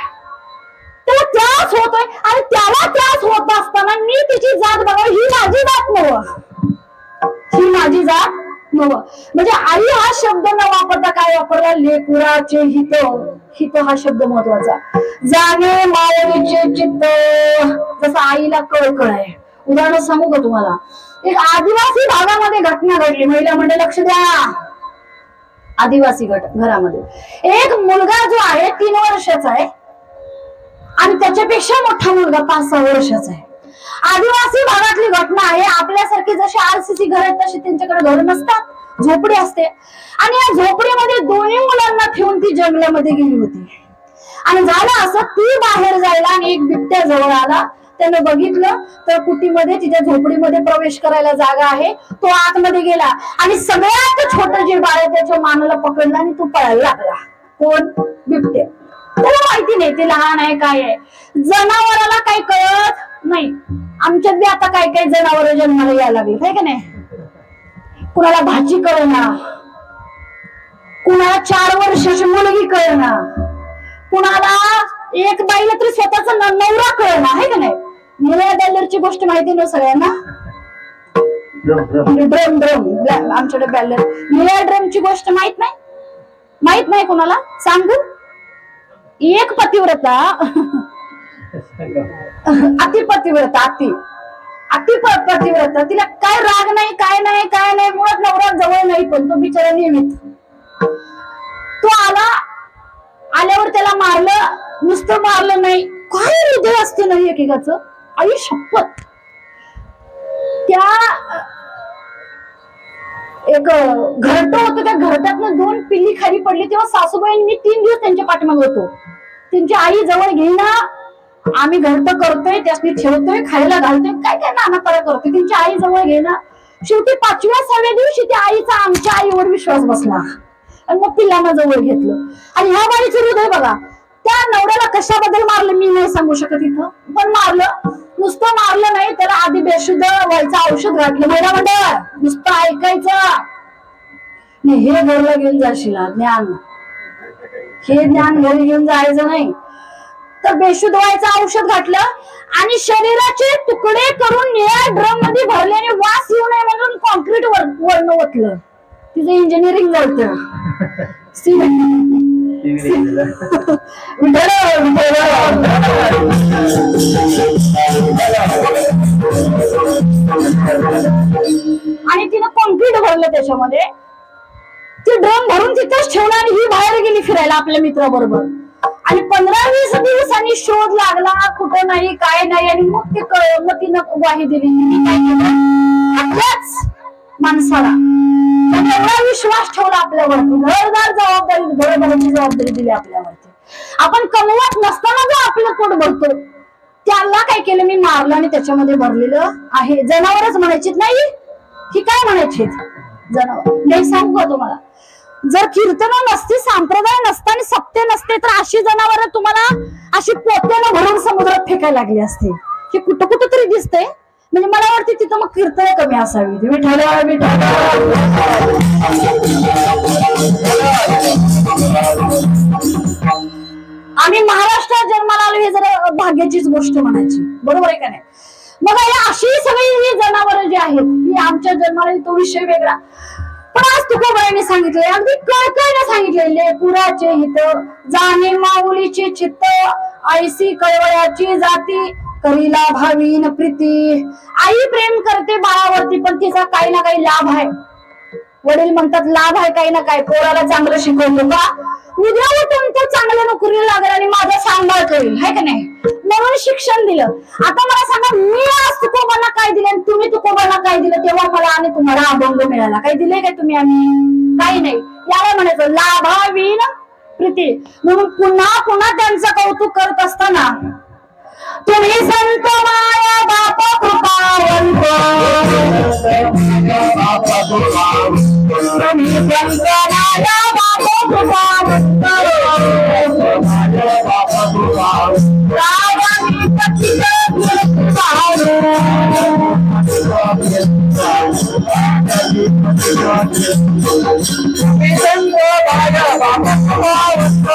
Speaker 1: त्याला त्रास होतोय, आणि त्याला त्रास होत असताना मी तिची जात बघा, ही माझी जात नव, ही माझी जात नव. म्हणजे आई हा शब्द न वापरता काय वापरला, लेकुराचे हित, हित हा शब्द महत्वाचा. जाणे माऊलीचे चित्त, जसं आईला कळकळ आहे. उदाहरण सांगू का तुम्हाला, एक आदिवासी भागामध्ये घटना घडली, महिला म्हणजे लक्ष द्या, आदिवासी घरामध्ये एक मुलगा जो आहे 3 वर्षाचा आहे, आणि त्याच्यापेक्षा मोठा मुलगा 5-6 वर्षाचा आहे. आदिवासी भागातली घटना आहे. आपल्यासारखी जशी आरसीसी घर आहेत तशी त्यांच्याकडे घर नसतात, झोपडी असते. आणि या झोपडीमध्ये दोन्ही मुलांना ठेवून ती जंगलामध्ये गेली होती. आणि झालं असं, ती बाहेर जायला आणि एक बिबट्या जवळ आला. त्यानं बघितलं तर कुटीमध्ये, तिच्या झोपडीमध्ये प्रवेश करायला जागा आहे. तो आतमध्ये गेला आणि सगळ्यात छोटं जे बाळ आहे त्याच्या मानाला पकडलं आणि तो पळायला लागला. कोण? बिबट्या. त्याला माहिती नाही ते लहान आहे काय आहे. जनावराला काही कळत नाही. आमच्यात बी आता काय काय जनावर जन्माला यायला लागले, आहे का नाही? कुणाला भाजी कळना, कुणाला 4 वर्षाची मुलगी कळना, कुणाला एक बाईला तरी स्वतःचा नवरा कळना, आहे का नाही? निळ्या बॅलरची गोष्ट माहिती ना सगळ्यांना? ड्रम आमच्याकडे बॅलर, निळ्या ड्रमची गोष्ट माहित नाही? माहित नाही कुणाला? सांगू. एक पतिव्रता, अतिपतिव्रता, अतिपतिव्रता, तिला काय राग नाही, काय नाही, काय नाही, मुळात नवरा जवळ नाही, पण तो बिचारा नियमित. तो आला, आल्यावर त्याला मारलं, नुसतं मारलं नाही, काय हृदय असते नाही एकेकाचं, आई शपथ. त्या एक घरटं होतं, त्या घरट्यातनं 2 पिल्ली खाली पडली. तेव्हा सासूबाई, मी 3 दिवस त्यांच्या पाठीमागे होतो. त्यांची आई जवळ घेईना, आम्ही घरटं करतोय, त्यासनी ठेवतोय, खायला घालतोय, काय काय नाना तऱ्हा करतोय, त्यांची आई जवळ घेईना. शेवटी 5व्या-6व्या दिवशी त्या आईचा आमच्या आईवर विश्वास बसला आणि मग पिल्लांना जवळ घेतलं. आणि ह्या बाईचं हृदय बघा, त्या नवऱ्याला कशाबद्दल मारलं मी नाही सांगू शकत इथं, पण मारलं. नुसतं मारलं नाही, त्याला आधी बेशुद्ध व्हायचं औषध घातलं. महिला मंडळ, नुसतं ऐकायचं नाही, हे घरला घेऊन जाशील ज्ञान, हे ज्ञान घरी घेऊन जायचं नाही. तर बेशुद्ध व्हायचं औषध घातलं आणि शरीराचे तुकडे करून निळ्या ड्रम मध्ये भरल्याने वास येऊ नये म्हणून कॉन्क्रीट वरनं ओतलं. तिचं इंजिनिअरिंग झालं. आणि तिनं कॉन्क्रीट भरलं त्याच्यामध्ये. ती ड्रम भरून तिथंच ठेवलं आणि ही बाहेर गेली फिरायला आपल्या मित्राबरोबर. आणि 15-20 दिवसांनी शोध लागला, कुठं नाही, काय नाही. आणि मग ते कळलं, मग तिनं ग्वाही दिली, मी काय केलं, आपल्याच माणसाला एवढा विश्वास ठेवला आपल्यावरती, घरदार जबाबदारी, घरदाराची जबाबदारी दिली आपल्यावरती. आपण कमवत नसताना जो आपलं पोट भरतो, त्याला काय केलं, मी मारलं आणि त्याच्यामध्ये भरलेलं आहे. जनावरच म्हणायची नाही, ही काय म्हणायची जनावर नाही. सांगू का तुम्हाला, जर कीर्तन नसते, संप्रदाय नसता आणि सत्य नसते, तर अशी जनावर तुम्हाला अशी पोत्यानं भरून समुद्रात फेकायला लागली असते. हे कुठं कुठं तरी दिसतंय, म्हणजे मला वाटते तिथं मग कीर्तन कमी असावी. विठ्ठल विठ्ठल. आम्ही महाराष्ट्रात जन्माला आलो हे जरा भाग्याचीच गोष्ट म्हणायची, बरोबर आहे का नाही. मग अशी सगळी ही जनावर जी आहेत ही आमच्या जन्माला, तो विषय वेगळा. पण आज तुकोबारांनी सांगितले, अगदी कळकळीने सांगितले, लेकुराचे हित जाणे माऊलीची चित्त, आईसी कळवळ्याची जाती करीला भावीन प्रीती. आई प्रेम करते बाळावरती, पण तिचा काही ना काही लाभ आहे. वडील म्हणतात लाभ आहे काही ना काय, पोराला चांगलं शिकवतो का, उद्या उठून तो चांगल्या नोकरीला लागेल आणि माझा सांभाळ करेल, है का नाही, म्हणून शिक्षण दिलं. आता मला सांगा, मी आज तुकोबांना काय दिलं आणि तुम्ही तुकोबांना काय दिलं, तेव्हा मला आणि तुम्हाला अभंग मिळाला. काही दिले काय तुम्ही आम्ही? काही नाही. याला म्हणायचं लाभावीन प्रीती. म्हणून पुन्हा पुन्हा त्यांचं कौतुक करत असताना, तुम्ही संत माया बाप कृपावंत, तुम्ही संत माया बाप कृपावंत, रागाने पतित गुरुभाव, तुम्ही संत माया बाप कृपावंत,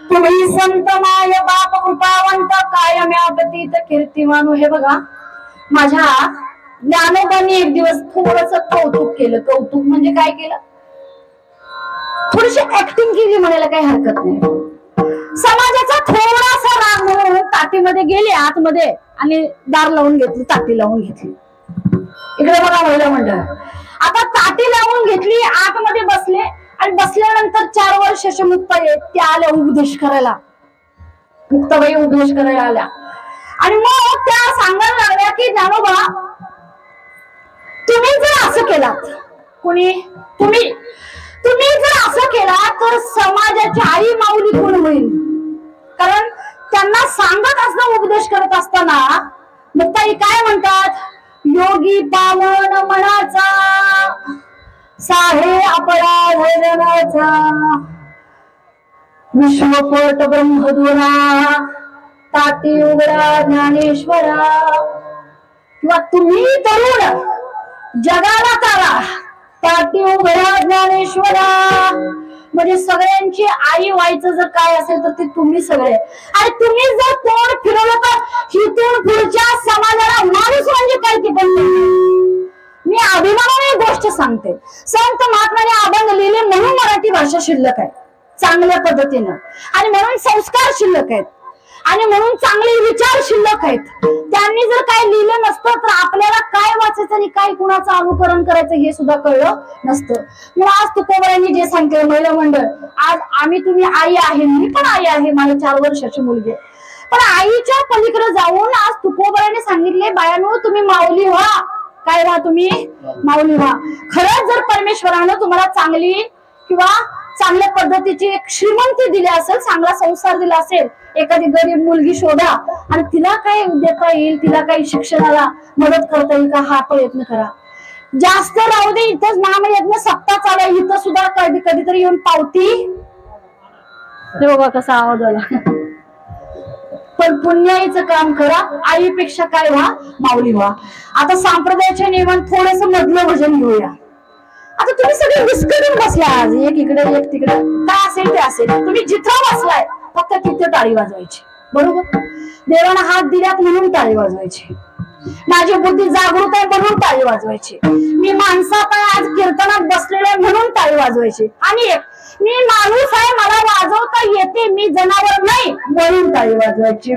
Speaker 1: तुम्ही संत माय बाप कृपावंत, कायम्या गतीत कीर्तिमानू. हे बघा, माझ्या ज्ञानोबांनी एक दिवस थोडस कौतुक केलं. कौतुक म्हणजे काय केलं, थोडीशी ऍक्टिंग केली म्हणायला काही हरकत नाही. समाजाचा थोडासा राग म्हणून ताटीमध्ये गेले आतमध्ये आणि दार लावून घेतली, ताटी लावून घेतली. इकडे बघा महिला मंडळ, आता ताटी लावून घेतली, आतमध्ये बसले आणि बसल्यानंतर 4 वर्षाच्या मुक्ताबाई त्या आल्या उपदेश करायला. मुक्ताबाई उपदेश करायला आल्या आणि मग त्या सांगायला लागल्या की ज्ञानोबा, तुम्ही जर असं केलात, कोणी तुम्ही जर असं केला तर समाजाची आई माऊली कोण होईल. कारण त्यांना सांगत असताना, उपदेश करत असताना मुक्ताई काय म्हणतात, योगी पावन मनाचा साहे आपला धरणाचा, विश्वपट ब्रह्मदुरा ताटी उघडा ज्ञानेश्वरा. किंवा तुम्ही तरुण जगाला तारा ताटी उघडा ज्ञानेश्वरा. म्हणजे सगळ्यांची आई व्हायचं जर काय असेल तर ते तुम्ही सगळे. आणि तुम्ही जर तोंड फिरवलं तर इथून पुढच्या समाजाला माणूस म्हणजे काय ते पण. मी अभिमानाने गोष्ट सांगते, संत महात्माने अभंग लिहिले म्हणून मराठी भाषा शिल्लक आहे चांगल्या पद्धतीनं, आणि म्हणून संस्कार शिल्लक आहेत, आणि म्हणून चांगले विचार शिल्लक आहेत. त्यांनी जर काय लिहिलं नसतं तर आपल्याला काय वाचायचं आणि काय कुणाचं अनुकरण करायचं हे सुद्धा कळलं नसतं. मग आज तुकोबारांनी जे सांगितलं, महिला मंडळ, आज आम्ही तुम्ही आई आहे, मी पण आई आहे, मला 4 वर्षाची मुलगी. पण आईच्या पलीकडे जाऊन आज तुकोबारांनी सांगितले, बायानो तुम्ही माऊली व्हा. काय व्हा तुम्ही? माऊली व्हा. खरंच जर परमेश्वरानं तुम्हाला चांगली किंवा चांगल्या पद्धतीची एक श्रीमंती दिली असेल, चांगला संसार दिला असेल, एखादी गरीब मुलगी शोधा आणि तिला काय देता येईल, तिला काही शिक्षणाला मदत करता येईल का, हा प्रयत्न करा. जास्त राहू दे, इथंच महामयज्ञ सप्ताह चालू आहे, इथं सुद्धा कधीतरी येऊन पावती. बघा कसा आवाज आला. पण पुण्याईचं काम करा, आईपेक्षा काय व्हा, माऊली व्हा. आता संप्रदायाच्या नियमात थोडस मधलं भजन घेऊया. आता तुम्ही सगळे विस्कटून बसला, आज एक इकडे एक तिकडे, काय असेल ते असेल, तुम्ही जिथं बसलाय फक्त तिथे टाळी वाजवायची, बरोबर. देवाना हात दिल्यात म्हणून टाळी वाजवायची, माझी बुद्धी जागृत आहे म्हणून टाळी वाजवायची, मी माणसात आहे आज कीर्तनात बसलेले म्हणून टाळी वाजवायची, आणि एक मी माणूस आहे मला वाजवता येते, मी जनावर नाही म्हणून टाळी वाजवायची.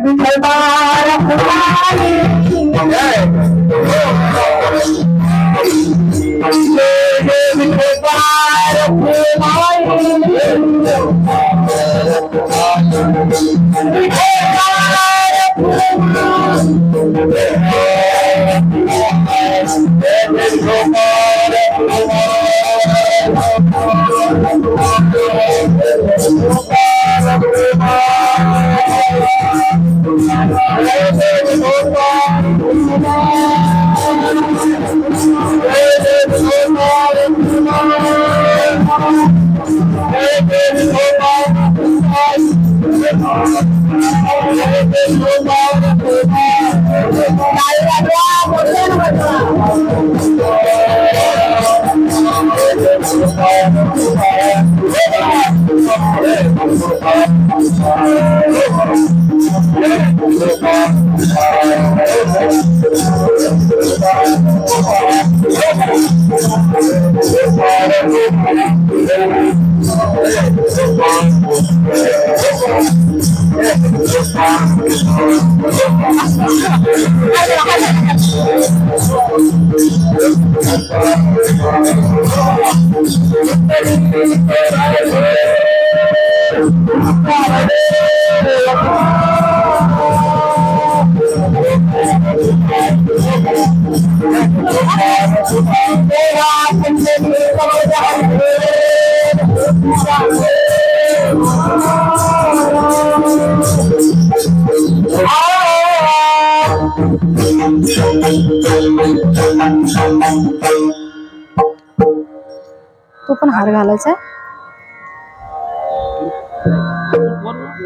Speaker 1: तो पण हार घालायचा.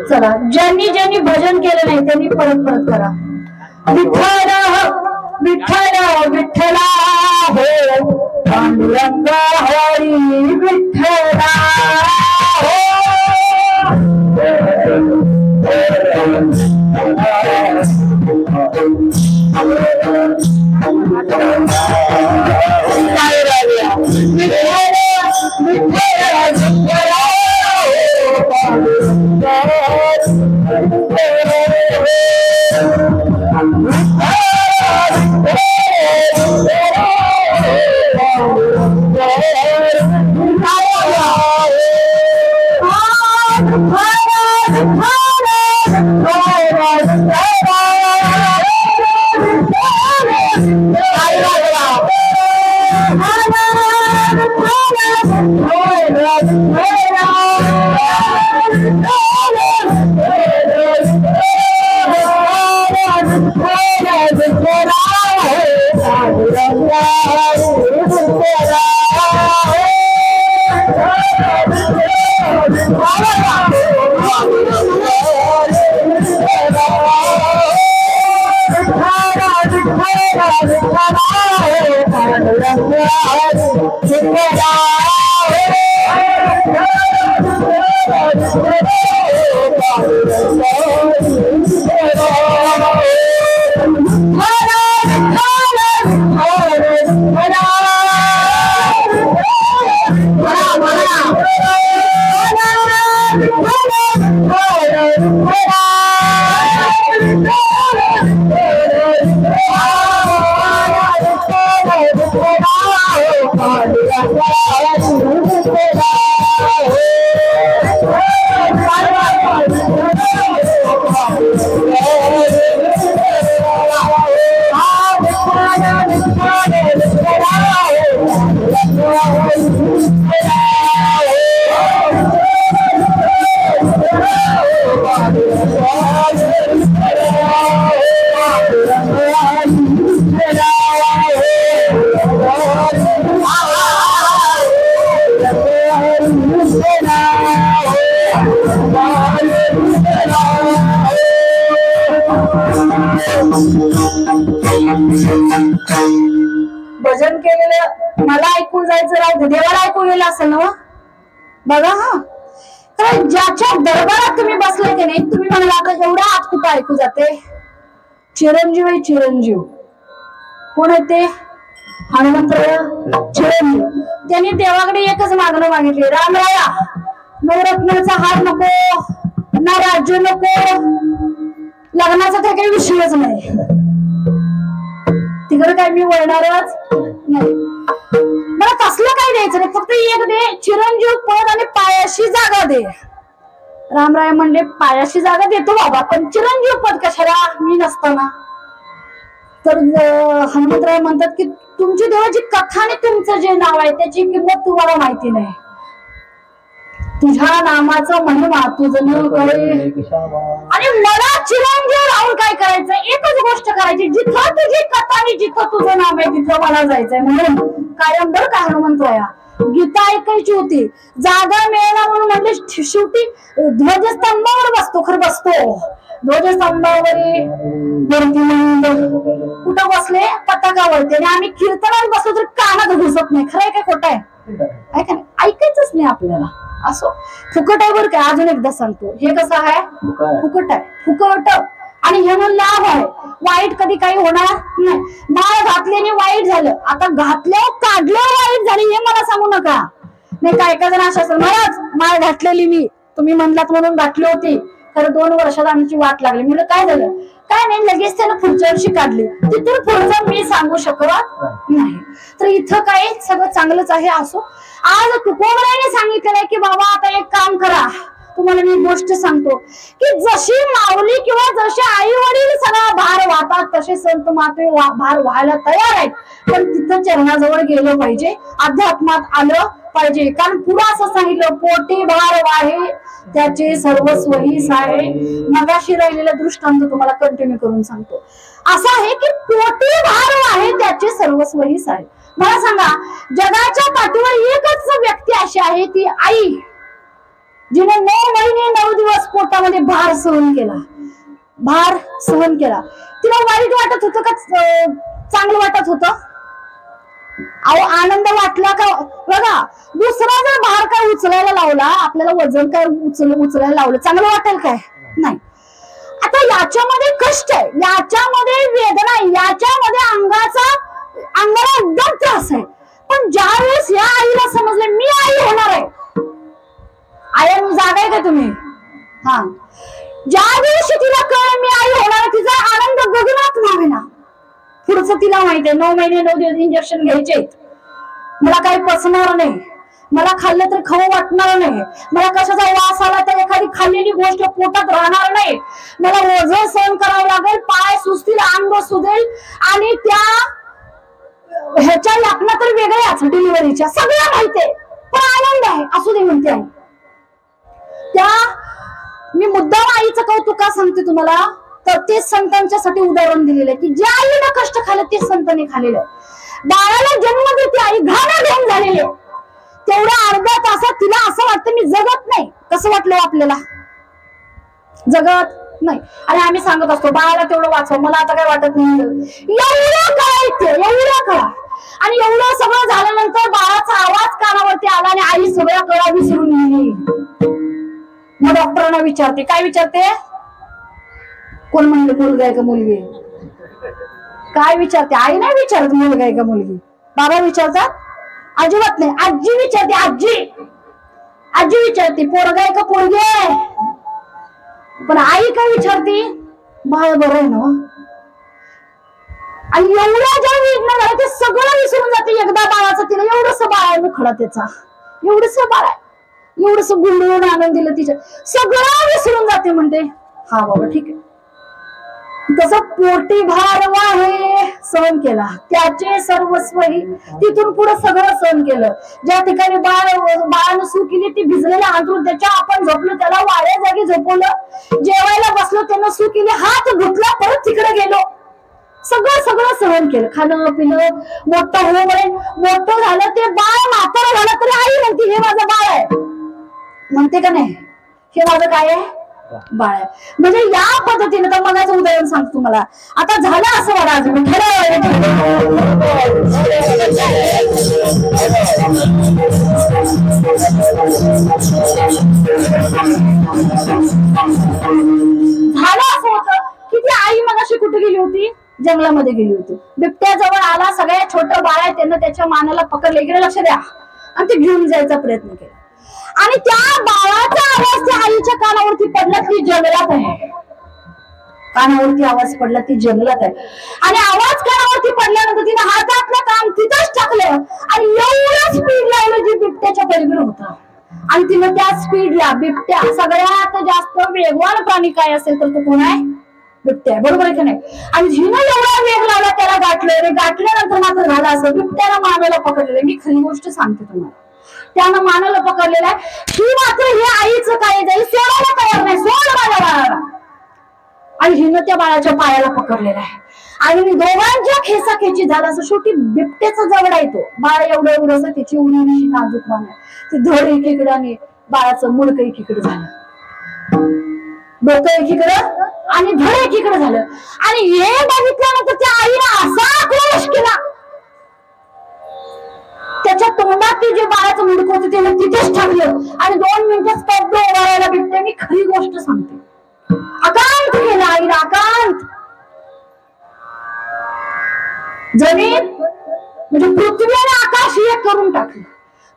Speaker 1: चला, ज्यांनी ज्यांनी भजन केलं नाही त्यांनी परत परत करा. विठ्ठल विठ्ठल विठ्ठला हो, पांडुरंग हरी विठ्ठला हो. भजन केलेलं मला ऐकून जायचं राहू, देवाला ऐकून गेलं असेल ना बघा. हा, कारण ज्याच्या दरबारात तुम्ही बसले की नाही, तुम्ही म्हणाला आता एवढ्या आत कुठं ऐकू जाते. चिरंजीव आहे, चिरंजीव. कोण आहे ते? हनुमंतराव चिरंजीव. त्यांनी देवाकडे एकच मागणं मागितली, रामराया नवरत्नाचा हार नको, ना राज्य नको, लग्नाचा तर काही विषयच नाही, तिकडे काय मी वळणारच नाही. मला कसलं काय द्यायचं नाही, फक्त एक दे, चिरंजीव पद आणि पायाशी जागा दे. रामराय म्हणले पायाशी जागा देतो बाबा, पण चिरंजीव पद कशाला, मी नसताना. तर हनुमंतराय म्हणतात की तुमची देवाची कथा आणि तुमचं जे नाव आहे त्याची किंमत तुम्हाला माहिती नाही. तुझ्या नामाचा महिमा तुझं करे, आणि मला चिरंजीव राहून काय करायचं, एकच गोष्ट करायची, जिथं तुझी कथा आणि जिथं तुझं नाम आहे तिथं मला जायचंय. म्हणून कायम बरं का हनुमंतराया गीता ऐकायची होती, जागा मिळेना म्हणून म्हणले शेवटी ध्वजस्तंभावर बसतो, खरं बसतो ध्वजस्तंभावरी कुठं बसले, पताकावरती, आणि आम्ही कीर्तनात बसलो तर कानात घुसत नाही. खरंय काय खोटं आहे? ऐका नाही, ऐकायचंच नाही आपल्याला. असो फुकट आहे बरं काय. अजून एकदा सांगतो, हे कसं आहे, फुकट आहे, फुकट. आणि हे लाभ आहे, वाईट कधी काही होणार नाही. माळ घातल्याने वाईट झालं, आता घातल्यावर काढल्यावर वाईट झाली हे मला सांगू नका. नाही काय काय जण असं असेल, महाराज माळ घातलेली मी, तुम्ही म्हणलात म्हणून घातली होती, तर 2 वर्षात आमची वाट लागली. म्हणजे काय झालं, काय नाही, लगेच त्यानं पुढच्या वर्षी काढली, तिथून पुढचं मी सांगू शकत नाही. तर इथं काय सगळं चांगलंच आहे. असो आज तुकोबराने सांगितलेलं की बाबा आता एक काम करा, तुम्हाला मी गोष्ट सांगतो की जशी माऊली किंवा जसे आई वडील सगळा भार वाहतात तसे संत माते भार व्हायला तयार आहेत, पण तिथं चरणाजवळ गेलं पाहिजे, अध्यात्मात आलं पाहिजे. कारण पुढं असं सांगितलं, पोटी भार वाहे त्याचे सर्वस्व हीच आहे. मगाशी राहिलेला दृष्टांत तुम्हाला कंटिन्यू करून सांगतो. असं आहे की पोटी भार वाहे त्याचे सर्वस्व हीच आहे. मला सांगा, जगाच्या पाठीवर एकच व्यक्ती अशी आहे, ती आई, जिने 9 महिने 9 दिवस पोटामध्ये भार सहन केला, भार सहन केला. तिला वाईट वाटत होतं का चांगलं वाटत होतं? अहो आनंद वाटला का? बघा, दुसरा जर भार काय उचलायला लावला, आपल्याला वजन काय उचलायला लावलं, चांगलं वाटेल काय? नाही. आता याच्यामध्ये कष्ट आहे, याच्यामध्ये वेदना आहे, याच्यामध्ये अंगाला एकदम त्रास आहे. पण ज्या वेळेस या आईला समजलं मी आई होणार आहे, आया जागा आहे का तुम्ही? हा, ज्या दिवशी तिला कळ मी आई होणार, तिचा आनंद गगनात मावेना. पुढचं तिला माहिती आहे, 9 महिने 9 दिवस इंजेक्शन घ्यायचे, मला काही पचणार नाही, मला खाल्लं तर खाऊ वाटणार नाही, मला कशाचा वास आला तर एखादी खाल्लेली गोष्ट पोटात राहणार नाही, मला ओझं सहन करावं लागेल, पाय सुचतील, अंग सुजेल, आणि त्या ह्याच्या यातना तर वेगळ्याच डिलिव्हरीच्या सगळ्या माहितीये, पण आनंद आहे. असू दे म्हणते आई. त्या मी मुद्दाम आईचं कौतुक का सांगते तुम्हाला, तर ते संतांच्यासाठी उदाहरण दिलेलं आहे की ज्या आईनं कष्ट खाल्लं ते संतांनी खाल्लेलं आहे. बाळाला जन्म देते आई घाणा घेऊन झालेले, तेवढ्या अर्ध्या तासात तिला असं वाटतं मी जगत नाही. कसं वाटलं आपल्याला? जगत नाही. आणि आम्ही सांगत असतो बाळाला तेवढं वाचव, मला आता काय वाटत नाही. एवढं कळायचं, एवढं कळा. आणि एवढं सगळं झाल्यानंतर बाळाचा आवाज कानावरती आला आणि आई सगळ्या कळा विसरून गेली. मग डॉक्टरांना विचारते, काय विचारते? कोण म्हणलं मुलगा आहे का मुलगी? काय विचारते? आई नाही विचारत मुलगा आहे का मुलगी, बाबा विचारतात? अजिबात नाही. आजी विचारते, आजी विचारते पोरगा आहे का पोरगी आहे. पण आई काय विचारते? बाळ बरं आहे ना? आणि एवढ्या ज्या वेदना झाल्या ते सगळं विसरून जाते एकदा बाळाचं. तिला एवढंसं बाळ आहे मुखडा त्याचा, एवढंस बाळ आहे, एवढंस गुंडळून आनंद दिलं, तिच्या सगळं विसरून जाते. म्हणते हा बाबा ठीक आहे. तसं पोटी भार वाहे सहन केला त्याचे सर्वस्वही, तिथून पुढे सगळं सहन केलं. ज्या ठिकाणी बाळानं सू केली ती भिजलेल्या अंथरूण त्याच्या आपण झोपलो, त्याला वाऱ्या जागी झोपवलं, जेवायला बसलो त्यानं सू केली, हात धुतला, परत तिकडे गेलो, सगळं सहन केलं. खाणं पिणं, मोठं हो म्हणे, मोठं झालं ते बाळ म्हातारं झालं तरी आई म्हणते हे माझं बाळ आहे, म्हणते का नाही? हे माझं काय आहे? बाळ आहे. म्हणजे या पद्धतीने, तर मगाचं उदाहरण सांगतो तुम्हाला. आता झालं असं बघा, आज मी झालं असं होतं की ती आई मगाशी कुठे गेली होती? जंगलामध्ये गेली होती. बिबट्याजवळ आला, सगळ्या छोटं बाळ आहे, त्यानं त्याच्या मानाला पकडलं, इकडे लक्ष द्या, आणि ते घेऊन जायचा प्रयत्न केला. आणि त्या बाळाचा आवाज त्या आईच्या कानावरती पडला, ती जंगलात आहे. कानावरती आवाज पडला, ती जंगलात आहे. आणि आवाज कानावरती पडल्यानंतर तिने हातातलं काम तिथंच टाकलं आणि एवढं स्पीड लावलं जी बिबट्याच्या पलीकडे होता. आणि तिनं त्या स्पीडला, बिबट्या सगळ्यात जास्त वेगवान प्राणी काय असेल तर तो कोण आहे? बिबट्या, बरोबर आहे का नाही? आणि हिनं एवढा वेग लावला, त्याला गाठलं. गाठल्यानंतर मात्र झालं असं, बिबट्याला मानाला पकडलेलं. मी खरी गोष्ट सांगते तुम्हाला, त्यानं मानाला पकडलेला आहे. ही मात्र हे आईचं काय जाईल सोडायला तयार नाही, सोड माझ्या बाळाला. आणि हिनं त्या बाळाच्या पायाला पकडलेला आहे. आणि दोघांच्या खेचाखेची झाला असं. शेवटी बिबट्याचा जवळ येतो, बाळ एवढं एवढं, त्याची उन्हाळी नाजूक मान आहे, ते धड एकीकडे आणि बाळाचं मुडकं एकीकडे झालं, डोकं एकीकडं आणि धड एकीकडे झालं. आणि हे बघितल्यानंतर त्या आईने असा आक्रोश केला, त्याच्या तोंडात जे बाळाचं मुडकं होतं त्याने तिथेच ठेवलं आणि 2 मिनिटं स्तब्ध उभारायला भेटते. मी खरी गोष्ट सांगते, आकांत केला आईला, आकांत. जमीन म्हणजे पृथ्वी आणि आकाश एक करून टाकलं.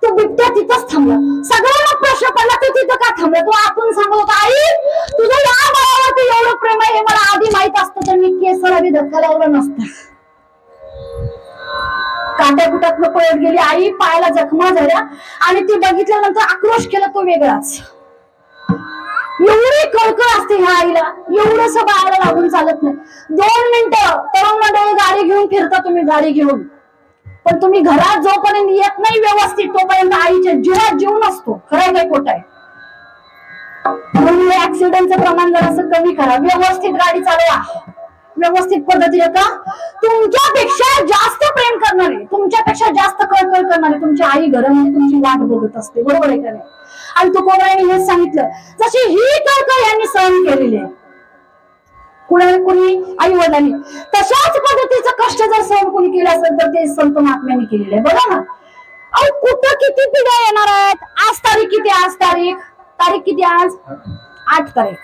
Speaker 1: तो बिबट्या तिथंच थांबला. सगळ्यांना प्रश्न पडला, तो तिथं का थांबला? तो आपण सांगत होता, आई तुझं या बाळावरती एवढं प्रेम आहे हे मला आधी माहित असतं तर मी केसाला बी धक्का लावला नसता. काट्या कुटातनं पळत गेली आई, पायाला जखमा झाल्या आणि ती बघितल्यानंतर आक्रोश केला तो वेगळाच. एवढी कळकळ असते ह्या आईला, एवढंस बाळाला लागून चालत नाही. 2 मिनिटं तरुण मंडळी गाडी घेऊन फिरता तुम्ही, गाडी घेऊन, पण तुम्ही घरात जोपर्यंत येत नाही व्यवस्थित तोपर्यंत आईच्या जीवात जीव नसतो. खरं काय खोट आहे? म्हणून ऍक्सिडेंटचं प्रमाण जरासं कमी करा, व्यवस्थित गाडी चालवा, व्यवस्थित पद्धतीने. का तुमच्यापेक्षा जास्त प्रेम करणारे, तुमच्यापेक्षा जास्त कळकळ करणारे तुमची आई घरामध्ये तुमची वाट बघत असते. बरोबर आहे का नाही? आणि तुकोबांनी हेच सांगितलं, जशी ही कळकळ यांनी सहन केलेली आहे कुणी आई वडिलांनी, तशाच पद्धतीचं कष्ट जर सहन कोणी केलं असेल तर ते संत महात्म्यांनी केलेलं आहे. बघा ना, अहो कुठं किती पिढ्या येणार आहेत. आज तारीख किती? आज तारीख किती? आज 8 तारीख.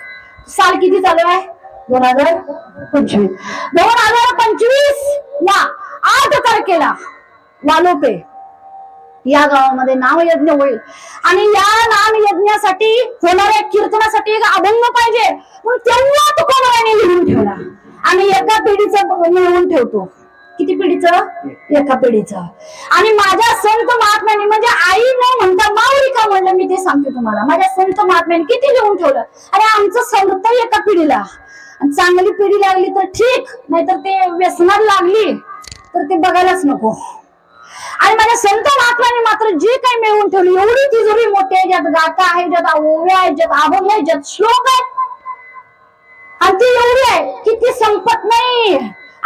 Speaker 1: साल किती चालू आहे? 2025. 2025 ला 8 तारखेला वालोपे या गावामध्ये नामयज्ञ होईल आणि या नामयज्ञासाठी होणाऱ्या कीर्तनासाठी एक अभंग पाहिजे. पण तेव्हा तुकोबांनी लिहून ठेवला आणि एका पिढीचं लिहून ठेवतो. किती पिढीचं? एका पिढीचं. आणि माझ्या संत महात्म्यांनी, म्हणजे आई न म्हणता माऊली का म्हणलं मी ते सांगते तुम्हाला. माझ्या संत महात्म्यांनी किती लिहून ठेवलं. आणि आमचं संत एका पिढीला, चांगली पिढी लागली तर ठीक, नाहीतर ते व्यसनात लागली तर ते बघायलाच नको. आणि माझ्या संत महात्म्यांनी मात्र जे काही मिळवून ठेवली, एवढी तिजोरी मोठी आहे, ज्यात गाथा आहे, ज्यात ओव्या आहेत, ज्यात अभंग आहे, ज्यात श्लोक आहेत, आणि ती एवढी आहे की ती संपत नाही.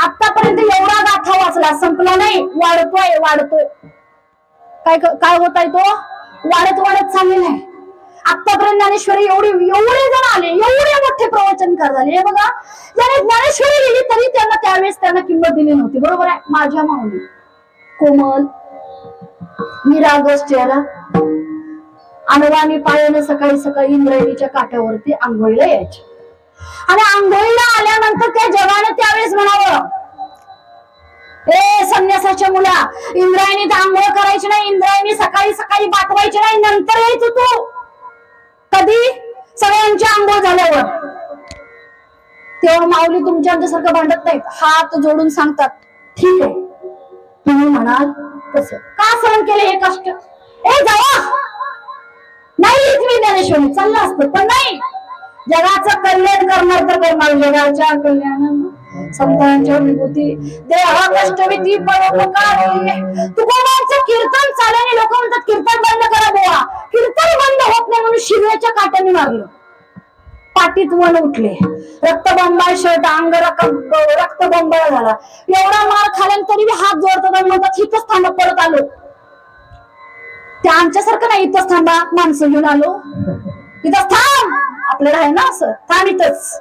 Speaker 1: आतापर्यंत एवढा गाथा वाचला, संपला नाही, वाढतोय. काय होत आहे? तो वाढत चाललेला आहे. आतापर्यंत ज्ञानेश्वरी एवढे जण आले, एवढे मोठे प्रवचनकार झाले. हे बघा, ज्याने ज्ञानेश्वरी लिहिली तरी त्यांना त्यावेळेस किंमत दिली नव्हती. बरोबर आहे? माझ्या माऊली कोमल निरागस चेहरा, अनवाणी पायाने सकाळी सकाळी इंद्रायणीच्या काठावरती आंघोळीला यायचे. आणि आंघोळीला आल्यानंतर त्या जगाने त्यावेळेस म्हणावं, ए संन्यासाच्या मुला, इंद्रायणीत आंघोळ करायची नाही, इंद्रायणी सकाळी सकाळी पाठवायची नाही, नंतर यायचो तू. कधी? सगळ्यांची आंघोळ झाल्यावर. तेव्हा माऊली तुमच्या आमच्यासारखं भांडत नाहीत, हात जोडून सांगतात, ठीक आहे तुम्ही म्हणाल तसं. का सहन केले हे कष्ट? जावा नाही मी ज्ञानेश्वरी चाललं असतं, पण नाही. जगाचं कल्याण करणार तर करणार, जगाच्या कल्याण संतांच्या विभूती देहा कष्टविधी परोपकारी. तुकोबांचं कीर्तन चालल्याने लोक म्हणतात कीर्तन बंद करा बुवा. कीर्तन बंद होत नाही म्हणून शिव्याच्या काट्याने मारलं. पाठीत वन उठले, रक्तबंबाळ शर्ट, अंग रक्तबंबाळ झाला. एवढा मार खाल्यानंतर तरी हात जोडतात आणि म्हणतात इथंच थांबा, परत आलो. ते आमच्यासारखं नाही, इथंच थांबा, माणसं घेऊन आलो, इथंच थांब, आपल्याला आहे ना असं, थांब इथंच.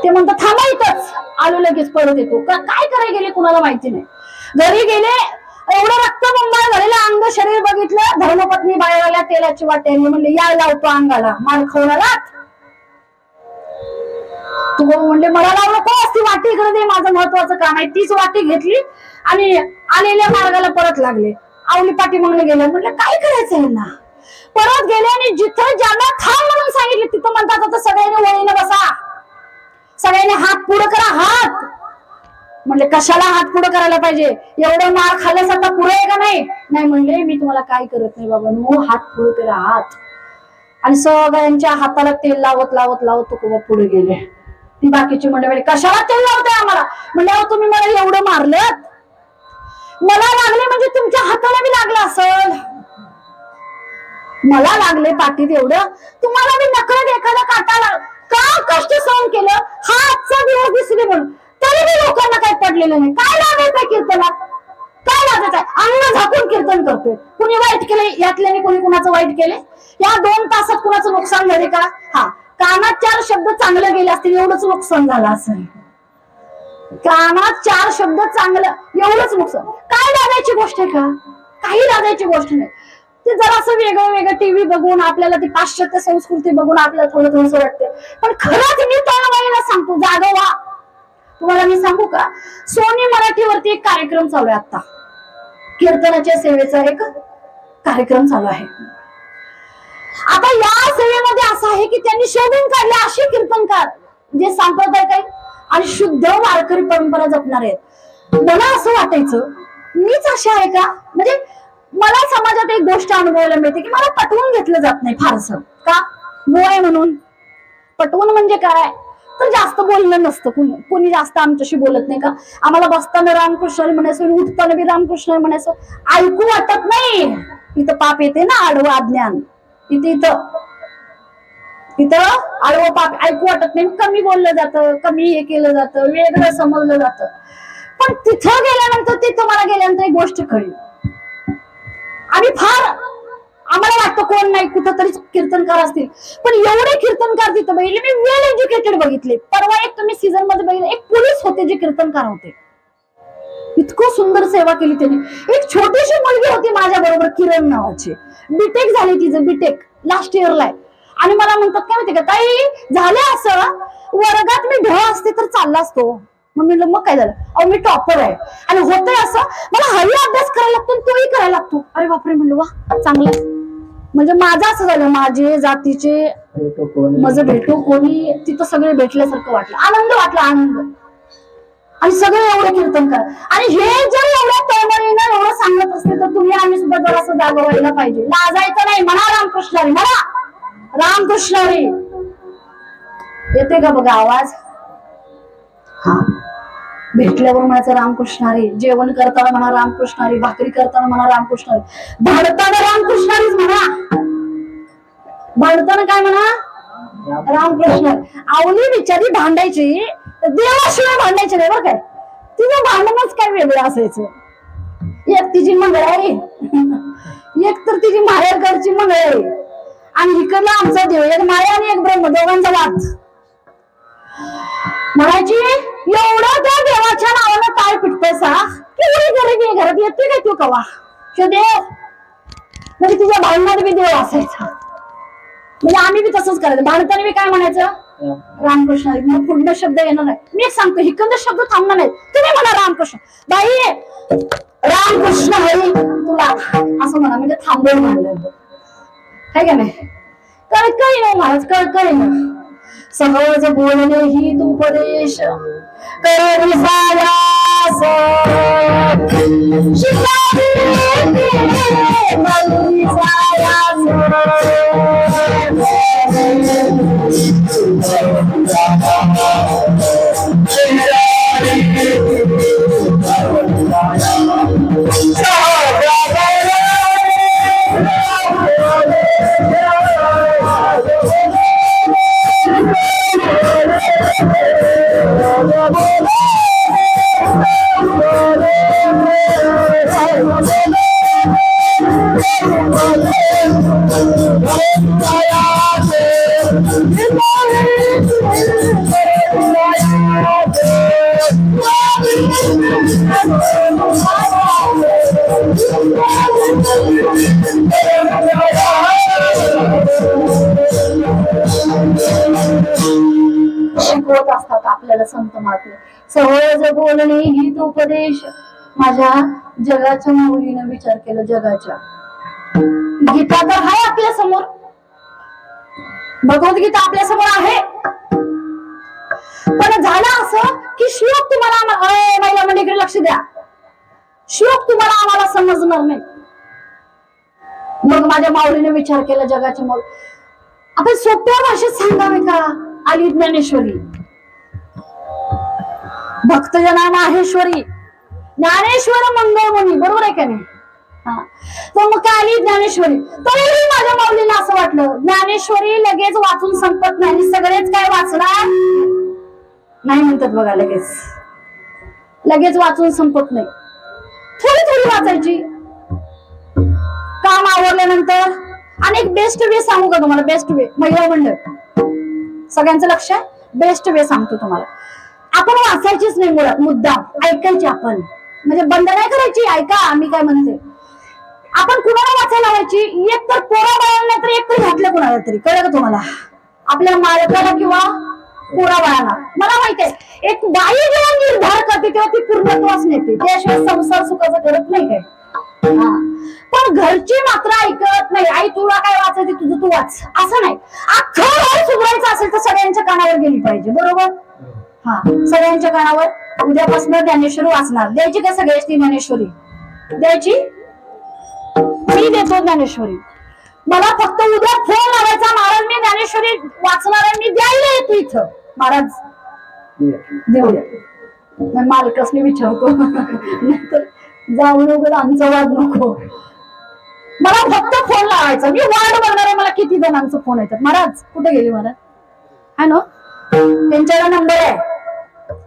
Speaker 1: ते म्हणतात थांबा इथंच, आलो लगेच परत येतो. काय करायला गेले कुणाला माहिती नाही. घरी गेले, एवढं रक्तबंबाळ झालेलं अंग शरीर बघितलं, धर्मपत्नी बाहेर आल्या, तेलाची वाटी आणली, म्हणले या लावतो अंगाला, मार खाऊन आलात. तू म्हणले मला लावू नको, ती वाटी इकडे दे, माझं महत्वाचं काम आहे. तीच वाटी घेतली आणि आलेल्या मार्गाला परत लागले. आवली पाठी म्हणून गेले. म्हणलं काय करायचं यांना? परत गेले आणि जिथं ज्यांना थांब म्हणून सांगितले तिथं म्हणतात आता सगळ्यांनी वळीने बसा, सगळ्यांनी हात पुढे करा. हात म्हणले कशाला हात पुढे करायला पाहिजे? एवढं मार खाल्ल्यास आता पुढे आहे का नाही? नाही म्हणले मी तुम्हाला काय करत नाही बाबा, नो हात पुढे करा, हात. आणि सगळ्यांच्या हाताला तेल लावत लावत लावत तुकोबा पुढे गेले. ती बाकीची म्हणजे कशाला तेल लावताय आम्हाला? म्हणले तुम्ही मला एवढं मारलं, मला लागले म्हणजे तुमच्या हाताला बी लागलं असेल. मला लागले पाठीत एवढं, तुम्हाला बी नकळत एखादा काटाला. का कष्ट सहन केलं? हा आजचा दिवस दिसले म्हणून, तरी बी लोकांना काही पडलेलं नाही. काय लागायचंय कीर्तनात? काय लागायचंय? अंग झाकून कीर्तन करतोय. कुणी वाईट केले यातल्याने? कोणी कुणाचं वाईट केले? या 2 तासात कुणाचं नुकसान झाले का? हा, कानात 4 शब्द चांगले गेले असतील एवढंच नुकसान झालं असेल. कानात 4 शब्द चांगलं, एवढंच नुकसान. काय लागायची गोष्ट आहे का? काही लागायची गोष्ट नाही. ते जरा असं वेगळं वेगळं टीव्ही बघून आपल्याला ती पाश्चात्य संस्कृती बघून आपल्याला थोडं थोडंसं वाटतं. पण खरंच मी तळमळीनं सांगतो, जागं व्हा. तुम्हाला मी सांगू का, सोनी मराठीवरती एक कार्यक्रम चालू आहे आता, कीर्तनाच्या सेवेचा एक कार्यक्रम चालू आहे. आता या सेवेमध्ये असं आहे की त्यांनी शोधून काढले असे कीर्तनकार जे सांप्रदायिक आणि शुद्ध वारकरी परंपरा जपणार आहेत. मला असं वाटायचं मीच अशी आहे का, म्हणजे मला समाजात एक गोष्ट अनुभवायला मिळते की मला पटवून घेतलं जात नाही फारसं. का? गो आहे म्हणून. पटवून म्हणजे काय, तर जास्त बोलणं नसतं, कुणी जास्त आमच्याशी बोलत नाही का. आम्हाला बसताना रामकृष्ण म्हणायचं, उठताना बी रामकृष्ण म्हणायचं, ऐकू वाटत नाही. इथं पाप येते ना, आडवं अज्ञान. इथं आडवं पाप ऐकू वाटत नाही, कमी बोललं जातं, कमी हे केलं जातं, वेगळं समजलं जातं. पण तिथं गेल्यानंतर, तिथं मला गेल्यानंतर एक गोष्ट कळली. आणि फार आम्हाला वाटतं कोण नाही, कुठंतरी कीर्तनकार असतील, पण एवढे कीर्तनकार तिथं बघितले मी, वेल एज्युकेटेड बघितले. परवा एक तुम्ही सीझन मध्ये बघितलं, एक पोलीस होते जे कीर्तनकार होते. इतकं सुंदर सेवा केली त्यांनी. एक छोटीशी मुलगी होती माझ्या बरोबर, किरण नावाची, बीटेक झाली तिचं, बीटेक लास्ट इयरला आहे. आणि मला म्हणतात काय माहिती का, ताई झालं असं वर्गात मी ढ असते तर चालला असतो. मग म्हणलं मग काय झालं, अहो मी टॉपर आहे आणि होतंय असं, मला हवी अभ्यास करायला लागतो, तोही करायला लागतो. अरे बापरे, म्हणलं वा चांगलं. म्हणजे माझं असं झालं, माझे जातीचे माझं भेटू कोणी, तिथं सगळे भेटल्यासारखं वाटलं, आनंद वाटला, आनंद. आणि सगळे एवढे कीर्तनकार, आणि हे जर एवढ्या तळमळीनं एवढं सांगत असते तर तुम्ही आम्ही सुद्धा जरासं जागा व्हायला पाहिजे. लाजायचं नाही, म्हणा रामकृष्ण हरी, म्हणा रामकृष्ण हरी. येते का बघा आवाज? हा, भेटल्यावर म्हणायचं रामकृष्ण हरी, जेवण करताना म्हणा रामकृष्ण हरी, भाकरी करताना म्हणा रामकृष्ण हरी, भांडताना रामकृष्ण हरीच म्हणा. भांडताना काय म्हणा रामकृष्ण. आवली बिचारी भांडायची, देवाशिवाय भांडायचे नाही बरं काय, तिचं भांडणच काय वेगळं असायचं. एक तिची मंगळारी, एक तर तिची माहेरकडची मंगळारी, आणि इकडला आमचा देव, एक माया आणि एक ब्रह्म, दोघांचा वाद. म्हणायची एवढं त्या देवाच्या नावानं काय पिटतयसा, केवढी गरीबी घरात येते काय तू कवा देव. म्हणजे तिच्या भांडणात बी देव असायचा. म्हणजे आम्ही बी तसंच करायचं, भांडताना बी काय म्हणायचं रामकृष्ण हरी. मग पुढला शब्द येणार नाही, मी एक सांगतो हिकंद शब्द थांबणार नाही, तुम्ही म्हणा रामकृष्ण. बाई रामकृष्ण हरी तुला असं म्हणा, म्हणजे थांबवून म्हणलं काय का नाही. कळकळी नाही महाराज, कळकळी ना. सहज बोलणे ही उपदेश करी सायास, शिकवत असतात आपल्याला संत महात्मे. सहज बोलणे ही तो उपदेश, माझ्या जगाच्या माऊलीनं विचार केला. जगाच्या गीता तर आहे आपल्या समोर, भगवद्गीता आपल्या समोर आहे, पण झालं असं की श्लोक तुम्हाला महिला मंडळीकडे लक्ष द्या, श्लोक तुम्हाला आम्हाला समजणार नाही. मग माझ्या माऊलीने विचार केला, जगाच्या माऊली आपण सोप्या भाषेत सांगावे का. आली ज्ञानेश्वरी, भक्तजना माहेश्वरी, ज्ञानेश्वर मंगळमुनी, बरोबर आहे का नाही. तर मग काय आली ज्ञानेश्वरी. तरीही माझ्या माऊलीला असं वाटलं ज्ञानेश्वरी लगेच वाचून संपत नाही, सगळेच काय वाचणार नाही म्हणतात बघा. लगेच वाचून संपत नाही, थोडी थोडी वाचायची. काम आवरल्यानंतर. आणि एक बेस्ट वे सांगू का तुम्हाला, बेस्ट वे महिला मंडळ सगळ्यांचं लक्ष आहे, बेस्ट वे सांगतो तुम्हाला. आपण वाचायचीच नाही मुळात, मुद्दाम ऐकायची आपण, म्हणजे बंद नाही करायची. ऐका मी काय म्हणते, आपण कुणाला वाचायला लावायची, एक तर पोरा बाळांना तर एक तरी घातलं कुणाला तरी, कळलं का तुम्हाला, आपल्या मालकाला किंवा पोरा बाळाला. मला माहित आहे एक बाई जेव्हा निर्धार करते तेव्हा ती पूर्णत्वास नेते, त्याशिवाय संसार सुखाचा करत नाही काय. पण घरची मात्र ऐकत नाही. आई तुला काय वाचायचं तुझं तू वाच, असं नाही. अख्खं घर सुधारायचं असेल तर सगळ्यांच्या कानावर गेली पाहिजे, बरोबर. हा, सगळ्यांच्या कानावर उद्यापासून ज्ञानेश्वरी वाचणार. द्यायची का सगळ्याची ज्ञानेश्वरी? द्यायची, मी देतो ज्ञानेश्वरी. मला फक्त उद्या फोन लावायचा, महाराज मी ज्ञानेश्वरी वाचणार आहे, मी द्यायला येतो इथं. महाराज देऊया, मालकासने विचारतो नाहीतर जाऊ नको, आमचा वाद नको. मला फक्त फोन लावायचा, मी वाट बघणार आहे. मला किती जणांचा फोन येतात, महाराज कुठे गेले महाराज, है ना, त्यांच्याकडे नंबर आहे,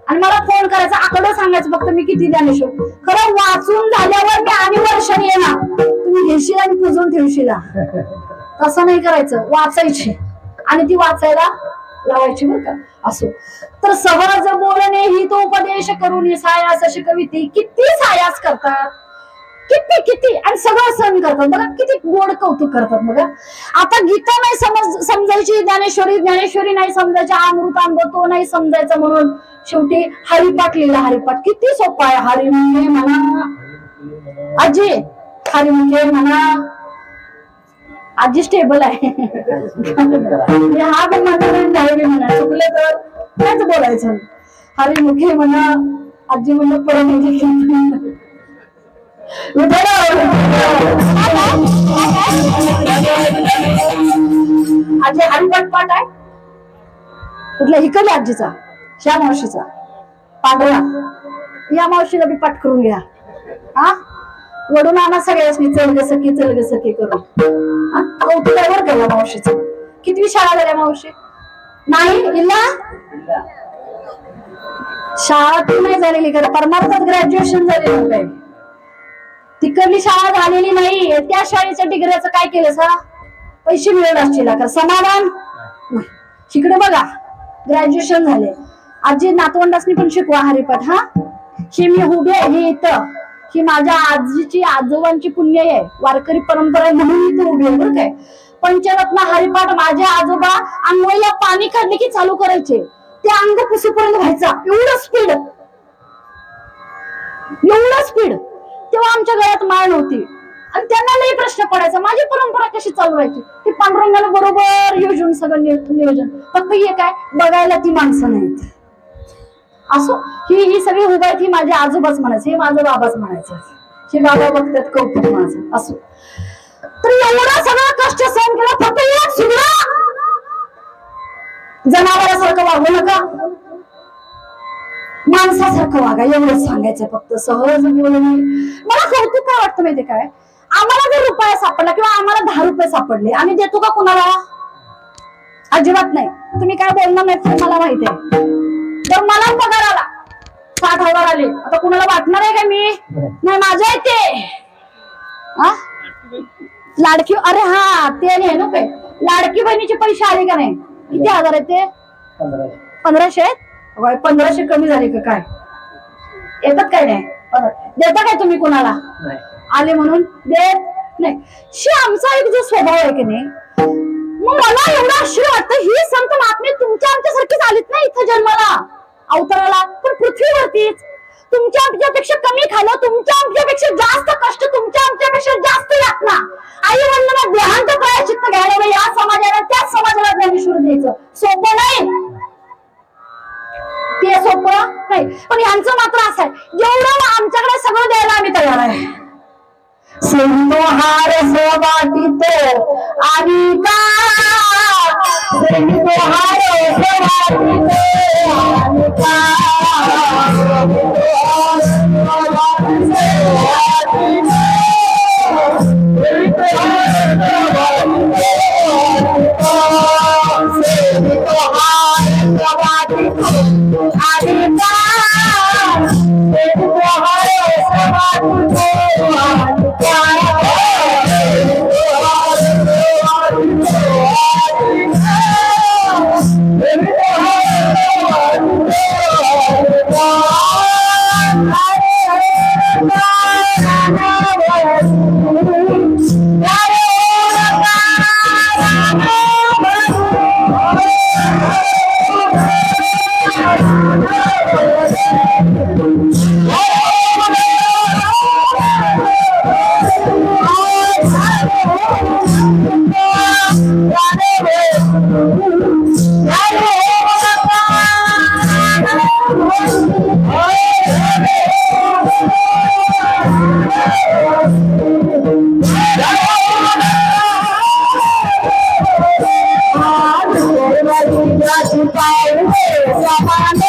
Speaker 1: आणि मला फोन करायचा, आकडं सांगायचं फक्त मी किती ज्ञानेश्वर. खरं वाचून झाल्यावर मी आणि वर्षाने येणार, तुम्ही घेशील आणि पुजून ठेवशील. तसं नाही करायचं, वाचायची आणि ती वाचायला लावायची बरं का. असो तर सहज बोलणे ही तो उपदेश करून सायास शिकविते. किती सायास करतात, किती किती, आणि सगळं सहन करतात बघा, किती गोड कौतुक करतात बघा. आता गीता नाही समजायची, ज्ञानेश्वरी नाही समजायची, अमृतांब तो नाही समजायचा, म्हणून शेवटी हरिपाठ लिहिला. हरिपाठ किती सोपा आहे. हरिमुखे म्हणा आजी, हरिमुखे म्हणा आजी, स्टेबल आहे. हा पण म्हणा, चुकले तर कायच बोलायचं. हरिमुखे म्हणा आजी, म्हणलं परत आजी हरिपाठ पाठ आहे कुठल्या हिकल्या आजीचा, ह्या मावशीचा पांढरा, या मावशीला बी पाठ करून घ्या. हा, वडून आणा सगळ्यांनी, चलग सखी करून. कौतुकावर केला मावशीचं. कितवी शाळा झाल्या मावशी? नाही इल्ला शाळा ती नाही झालेली, खरं परमार्थात ग्रॅज्युएशन झालेलं काय. तिकडली शाळा झालेली नाही, त्या शाळेच्या डिग्रीचं काय केलं सा, पैसे मिळत असतील का, समाधान. इकडे बघा ग्रॅज्युएशन झाले. आजी नातवंडासनी पण शिकवा हरिपाठ. हा, ही मी उभी आहे, हे इथं, ही माझ्या आजीची आजोबांची पुण्य आहे, वारकरी परंपरा आहे म्हणून इथं उभी आहे बरं काय. पंचरत्न हरिपाठ माझे आजोबा अंघोळीला पाणी काढले की चालू करायचे, ते अंग पुसूपर्यंत व्हायचा. एवढं स्पीड. तेव्हा आमच्या गळ्यात माळ नव्हती आणि त्यांना लई प्रश्न पडायचा, माझी परंपरा कशी चालू राहायची. ते पांडुरंगाला बरोबर योजून सगळं नियोजन. फक्त हे काय बघायला ती माणसं नाहीत. असो ही सगळी उभाय ती माझे आजोबाच म्हणायचे, हे माझं बाबाच म्हणायचं, हे बाबा बघतात कौतुक माझं. असो तर एवढा सगळा कष्ट सहन केला, फक्त एक सुद्धा जनावरासारखं वागू नका, माणसासारखं वागा, एवढंच सांगायचं फक्त. सहज बोलणे. मला कौतुक काय वाटतं माहितीये काय, आम्हाला जर रुपया सापडला किंवा आम्हाला 10 रुपये सापडले, आम्ही देतो का कुणाला? अजिबात नाही. तुम्ही काय बोलणार नाही मला माहिती आहे. तर मला पगार आला 60,000 आले, आता कुणाला वाटणार आहे का मी? नाही, माझं आहे ते. लाडकी, अरे हा ते नाही ना काय, लाडकी बहिणीचे पैसे आले का नाही? किती हजार आहेत ते? 1500 आहेत. 1500 कमी झाले का काय? येतात काय नाही? देता काय तुम्ही कुणाला? आले म्हणून देत नाही. आमचा एक जो स्वभाव आहे की नाही, मग मला एवढं आश्चर्य वाटतं, ही संत महात्मे तुमच्या आमच्यासारखीच आलीत ना इथं जन्माला, अवताराला, पण पृथ्वीवरतीच. तुमच्या आमच्यापेक्षा कमी खाणं, तुमच्या आमच्यापेक्षा जास्त कष्ट, तुमच्या आमच्यापेक्षा जास्त यातना. आई वडिलांना देहांत प्रायश्चित्त घ्यायला या समाजाला त्याच समाजाला ज्ञानेश्वर द्यायचं सोपं नाही, ते सोपं नाही. पण यांचं मात्र असं आहे, जेवढं आमच्याकडे सगळं द्यायला आम्ही तयार आहे. सिंधुहार सोबातीत आणि का, सिंधुहार सोबातीत आणि का, समान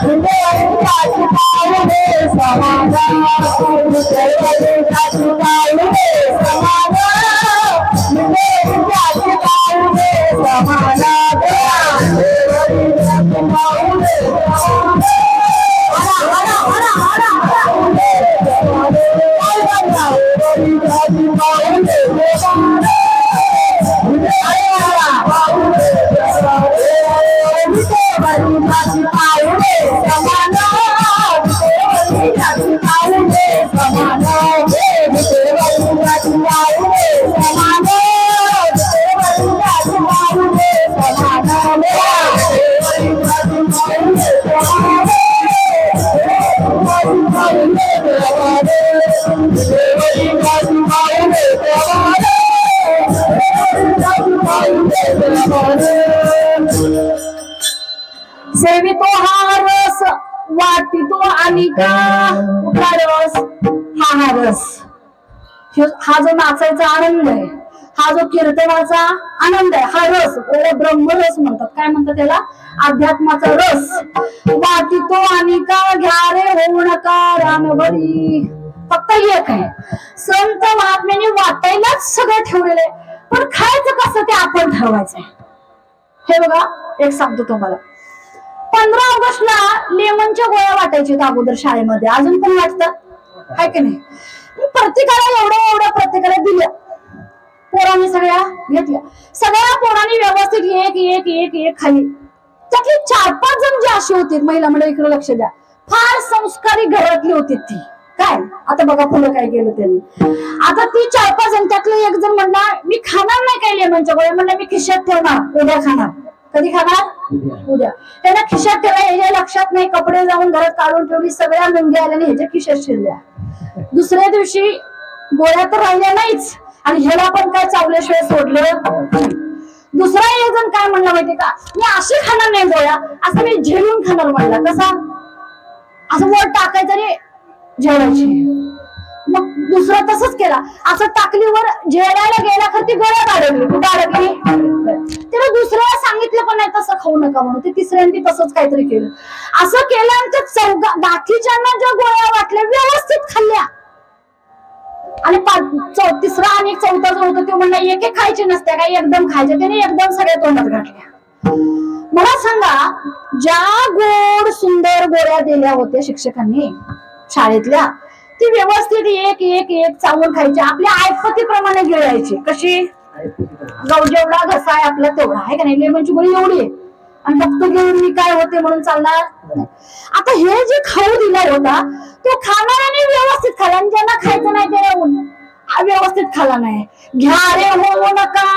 Speaker 1: विठ्ठलाची पावले समान विठ्ठलाची पावले समान विठ्ठलाची पावले समान सेवितो हा रस वाटितो आणि का रस हा रस हा जो नाचायचा आनंद आहे, हा जो कीर्तनाचा आनंद आहे, हा रस त्याला ब्रह्मरस म्हणतात. काय म्हणतात त्याला? अध्यात्माचा रस. वाटितो आणि का घ्या रे होऊ नका रानभरी. फक्त एक आहे, संत महात्म्याने वाटायलाच सगळं ठेवलेलं आहे, पण खायचं कसं ते आपण ठरवायचंय. हे बघा, एक सांगतो तुम्हाला, 15 ऑगस्टला लेमनच्या गोळ्या वाटायच्या अगोदर शाळेमध्ये, अजून पण वाटतात, आहे की नाही? प्रत्येकाला एवढ्या प्रत्येकाला दिल्या, पोरांनी सगळ्या घेतल्या, सगळ्या पोरांनी व्यवस्थित एक एक एक एक खाली. त्यातली 4-5 जण जे अशी होती, महिला मंडळ इकडे लक्ष द्या, फार संस्कारी घरातली होती ती. काय आता बघा पुढे काय केलं त्यांनी. आता ती 4-5 जण, त्यातलं एक जण म्हणला मी खाणार नाही काय लेमनच्या गोळ्या, म्हणलं मी खिशात ठेवणार, उद्या खाणार. कधी खाणार? उद्या. त्याला खिशात ठेवला, ह्याच्या लक्षात नाही, कपडे जाऊन घरात काढून ठेवली, सगळ्या मुंग्या आल्या आणि ह्याच्या खिशात शिरल्या. दुसऱ्या दिवशी गोळ्या तर राहिल्या नाहीच, आणि ह्याला पण काय चावल्याशिवाय सोडलं. दुसरा एक जण काय म्हणला माहितीये का, मी अशी खाणार नाही गोळ्या, असं मी झेलून खाणार म्हणला. कसा? असं वर टाकायचं आणि झेलायची. मग दुसरा तसंच केला, असं टाकलीवर झेलायला गेला, खर ती गोळ्या अडकली. कुठं अडकली? त्याला दुसऱ्याला सांगितलं पण नाही तसं खाऊ नका म्हणून, ते तिसऱ्यांनी तसंच काहीतरी केलं. असं केलं आणि त्या बाकीच्यांना ज्या गोळ्या वाटल्या व्यवस्थित खाल्ल्या, आणि तिसरा आणि चौथा जो होता तो म्हणला एक एक खायचे नसत्या काय, एकदम खायचे. त्याने एकदम सगळ्या तोंडात घातल्या. मला सांगा, ज्या गोड सुंदर गोळ्या दिल्या होत्या शिक्षकांनी शाळेतल्या, ती व्यवस्थित एक एक एक चावून खायची, आपल्या ऐपतीप्रमाणे गिळायची. कशी? जेवढा घसा आहे आपला तेवढा, आहे का नाही? लेमनची गोळी एवढी आहे, आणि फक्त घेऊन मी काय होते म्हणून चालणार. आता हे जे खाऊ दिला होता तो खाणाऱ्याने व्यवस्थित खाला, आणि ज्यांना खायचं नाही त्याने व्यवस्थित खाला नाही. घ्या रे होऊ नका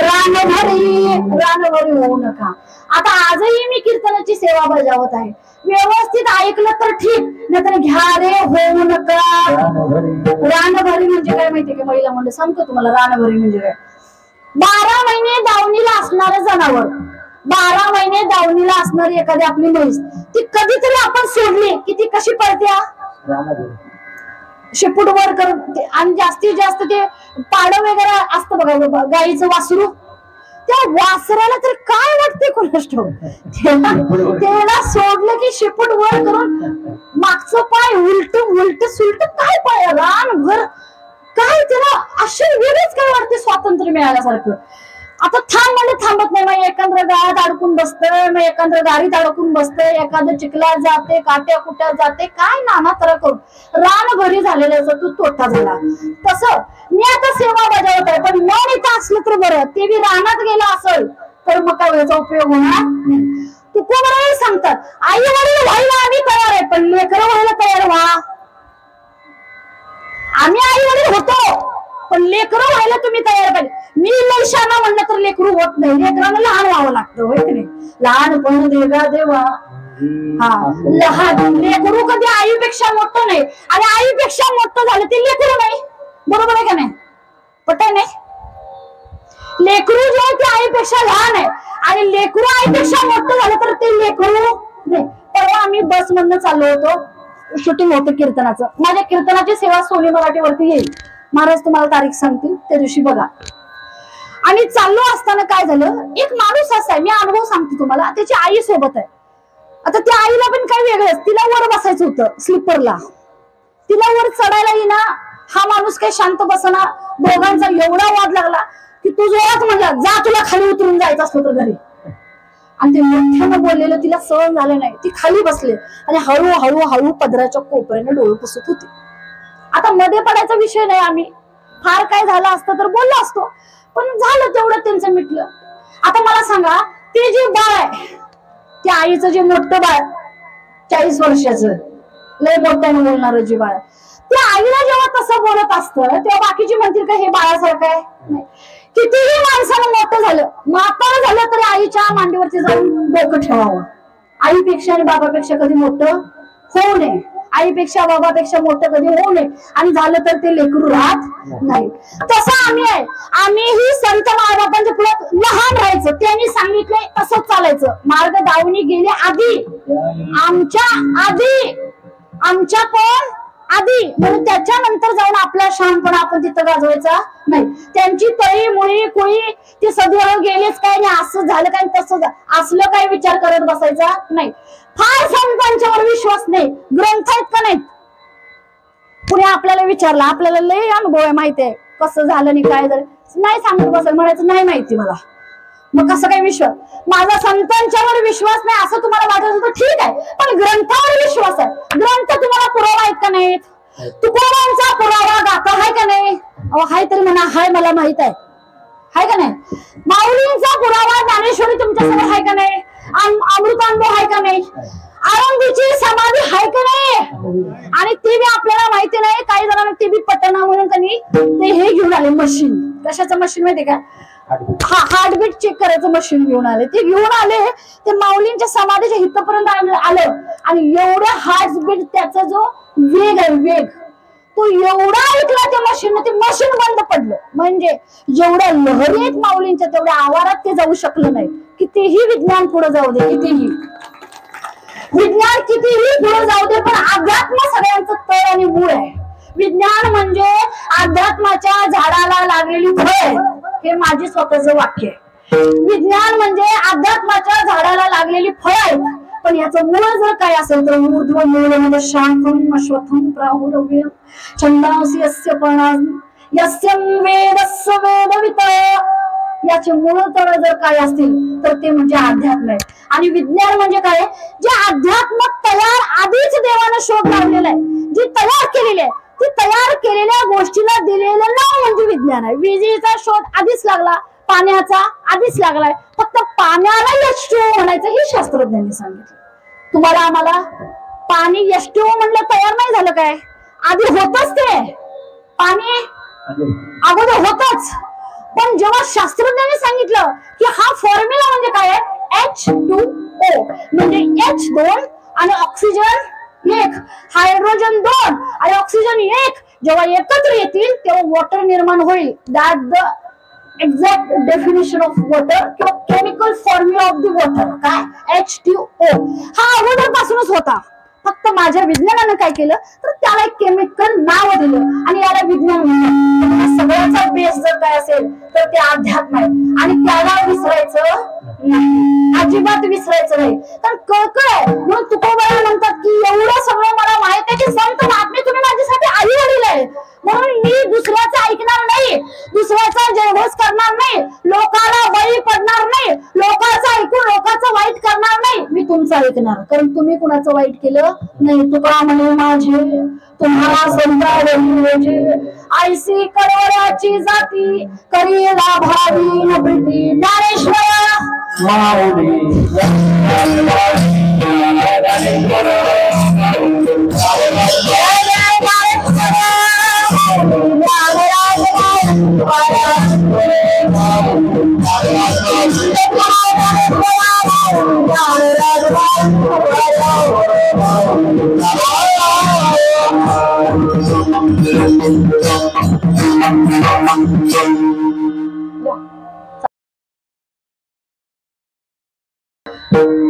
Speaker 1: रानभरी होऊ नका. आता आजही मी कीर्तनाची सेवा बजावत आहे, व्यवस्थित ऐकलं तर ठीक, नाहीतर घ्या रे होऊ नका. रानभरी म्हणजे काय माहितीये का महिला मंडळ? सांगतो तुम्हाला रानभरी म्हणजे काय. 12 महिने दावणीला असणारं जनावर, 12 महिने दावणीला असणारी एखादी आपली म्हैस, ती कधीतरी आपण सोडली की ती कशी पळत्या? शेपूट वर करून. आणि जास्तीत जास्त ते पाड वगैरे असतं बघा, गाईचं वासरू, त्या वासराला तर काय वाटते कोणास ठाऊक, त्याला सोडलं की शेपूट वर करून मागचं पाय उलट उलट सुलट, काय पाय रानभर, काय त्याला अशी वेगळीच काय वाटते, स्वातंत्र्य मिळाल्यासारखं. आता थांब म्हणजे थांबत नाही, मग एखाद्या गाळात अडकून बसतंय, मग एखाद्या गाडीत अडकून बसतंय, एखादं चिखलात जाते, काट्या कुट्यात जाते, काय नाना तरा करून रानभरी झालेल्याचा तू तोटा झाला. तसं मी आता सेवा बजावत आहे, पण मन इथं असलं तर बरं, ते बी रानात गेलं असेल तर मग काय याचा उपयोग होणार नाही. तुकोबरोबर सांगतात, आई वडील व्हायला आम्ही तयार आहे, पण लेकरं व्हायला तयार व्हा. आम्ही आई वडील होतो, पण लेकरं व्हायला तुम्ही तयार पाहिजे. मी लैशाना म्हणलं तर लेकरू होत नाही, लेकरांना लहान व्हावं लागतं, होय की नाही? लहानपण देगा देवा. हा, लहान लेकरू कधी आईपेक्षा मोठं नाही, आणि आईपेक्षा मोठं झालं ते लेकरू नाही. बरोबर आहे का नाही? पटत नाही? लेकरू जे आहे ते आईपेक्षा लहान आहे, आणि लेकरू आईपेक्षा मोठं झालं तर ते लेकरू नाही. परवा आम्ही बस मधनं चाललो होतो, शूटिंग होतं कीर्तनाचं. माझ्या कीर्तनाची सेवा सोनी मराठीवरती येईल, महाराज तुम्हाला तारीख सांगतील त्या दिवशी बघा. आणि चाललो असताना काय झालं, एक माणूस असा आहे, मी अनुभव सांगते तुम्हाला, त्याची आई सोबत आहे. आता त्या आईला पण काय वेगळंच, तिला वर बसायचं होतं स्लीपरला, तिला वर चढायला येईना. हा माणूस काही शांत बसना. दोघांचा एवढा वाद लागला की तू जोरात म्हणला, जा तुला खाली उतरून जायचं असतं तर घरी. आणि ते मोठ्यानं बोललेलं तिला सहन झालं नाही. ती खाली बसले आणि हळूहळू हळू पदराच्या कोपऱ्याने डोळे पुसत होती. आता मध्ये पडायचा विषय नाही, आम्ही फार काय झालं असतं तर बोललो असतो, पण झालं तेवढं त्यांचं मिटलं. आता मला सांगा, ते जे बाळ आहे, त्या आईचं जे मोठं बाळ 40 वर्षाचं लय मोठ्यानं बोलणारं जे बाळ, त्या आईला जेव्हा तसं बोलत असतं तेव्हा बाकीची म्हणतील का हे बाळासारखं आहे. नाही, कितीही माणसानं मोठं झालं, म्हातारं झालं तरी आईच्या मांडीवरती जाऊन डोकं ठेवावं. आईपेक्षा आणि बाबापेक्षा कधी मोठं होऊ नये, आईपेक्षा बाबापेक्षा मोठं कधी होऊ नये, आणि झालं तर ते लेकरू राहत नाही. तसं आम्ही आहे, आम्हीही संत मायबापांच्या पुढे लहान राहायचं, त्यांनी सांगितलंय तसंच चालायचं. मार्ग दावणी गेले आधी, आमच्या पण आधी, म्हणून त्याच्यानंतर जाऊन आपला शहाणपणा आपण तिथं गाजवायचा नाही. त्यांची तळी मुळी कुळी ती सदैव गेलेच काय नाही, असं झालं काय तसं असलं काय विचार करत बसायचा नाही. फार संतांच्यावर विश्वास नाही, ग्रंथ आहेत का नाहीत. कुणी आपल्याला विचारलं, आपल्याला लय अनुभव आहे, माहिती आहे कसं झालं नाही काय झालं, नाही सांगत बसायचं, म्हणायचं नाही माहिती मला. मग कसं काय विश्वास, माझा संतांच्यावर विश्वास नाही असं तुम्हाला वाटत होतं, ठीक आहे, पण ग्रंथावर विश्वास आहे. ग्रंथ तुम्हाला पुरावा आहेत का नाहीत, तुकोबांचा पुरावा गाथा आहे का नाही, हाय तरी म्हणा, हाय मला माहित आहे, हाय का नाही. माऊलींचा पुरावा ज्ञानेश्वरी तुमच्यासमोर आहे का नाही, अमृतानुभव आहे का नाही, आळंदीची समाधी आहे का नाही, आणि ती बी आपल्याला माहिती नाही. काही जणांना ती बी पटना म्हणून त्यांनी ते हे घेऊन आले मशीन, कशाचं मशीन माहिती का, हार्टबीट चेक करायचं मशीन घेऊन आले. ते घेऊन आले, ते माऊलींच्या समाधीच्या हितपर्यंत आलं, आणि एवढं हार्टबीट त्याचा जो वेग आहे, वेग तो एवढा ऐकला त्या मशीन, ते मशीन बंद पडलं. म्हणजे जेवढ्या लहरी आहेत माऊलींच्या तेवढ्या आवारात ते जाऊ शकलं नाही. कितीही विज्ञान पुढे जाऊ दे, कितीही विज्ञान कितीही पुढे जाऊ दे, पण अध्यात्म सगळ्यांचं तळ आणि मूळ आहे. विज्ञान म्हणजे अध्यात्माच्या झाडाला लागलेली फळ, हे माझे स्वतःचं वाक्य आहे. विज्ञान म्हणजे अध्यात्माच्या झाडाला लागलेली फळ आहेत, पण याचं मूळ जर काय असेल तर ऊर्ध्व मूलमध्ये शांतम अश्वत्थम प्राहुरव्यम छंदांसी यस्य पर्णानि यस्यं वेदस्य वेदवित, याचे मूळ तळ जर काय असतील तर ते म्हणजे अध्यात्म आहे. आणि विज्ञान म्हणजे काय, जे अध्यात्म तयार आधीच देवानं शोध लावलेला आहे, जी तयार केलेली आहे, ती तयार केलेल्या गोष्टीला दिलेलं नाव म्हणजे विज्ञान आहे. विजेचा शोध आधीच लागला, पाण्याचा आधीच लागलाय, फक्त पाण्याला H2O म्हणायचं हे शास्त्रज्ञांनी सांगितलं. तुम्हाला आम्हाला पाणी H2O म्हणलं तयार नाही झालं काय, आधी होतच, ते पाणी अगोदर होतच. पण जेव्हा शास्त्रज्ञांनी सांगितलं की हा फॉर्म्युला म्हणजे काय आहे, H2O म्हणजे H2 आणि ऑक्सिजन 1, हायड्रोजन 2 आणि ऑक्सिजन 1 जेव्हा एकत्र येतील तेव्हा वॉटर निर्माण होईल. That the exact definition of water किंवा chemical formula of the water काय, H2O. हा अगोदर पासूनच होता, फक्त माझ्या विज्ञानानं काय केलं तर त्याला एक केमिकल नाव दिलं आणि याला विज्ञान म्हणतात. सगळ्याचा बेस जर काय असेल तर ते अध्यात्म आहे, आणि त्याला विसरायचं नाही, अजिबात विसरायचं नाही. कारण कळकळ म्हणून तुकोबाई म्हणतात की एवढं सगळं मला माहित आहे की संत महात्मे तुम्ही माझ्यासाठी आई वडील आहे, म्हणून मी दुसऱ्याचं ऐकणार नाही, दुसऱ्याचा जयघोष करणार नाही, लोकाला बळी पडणार नाही, लोकांचं ऐकून लोकांचं वाईट करणार नाही, मी तुमचं ऐकणार, कारण तुम्ही कुणाचं वाईट केलं नाही. तुका म्हणे माझे तुम्हाला संतावजे, ऐसी करोडाची जाती करीला भावी न प्रीती. ज्ञानेश्वर माऊली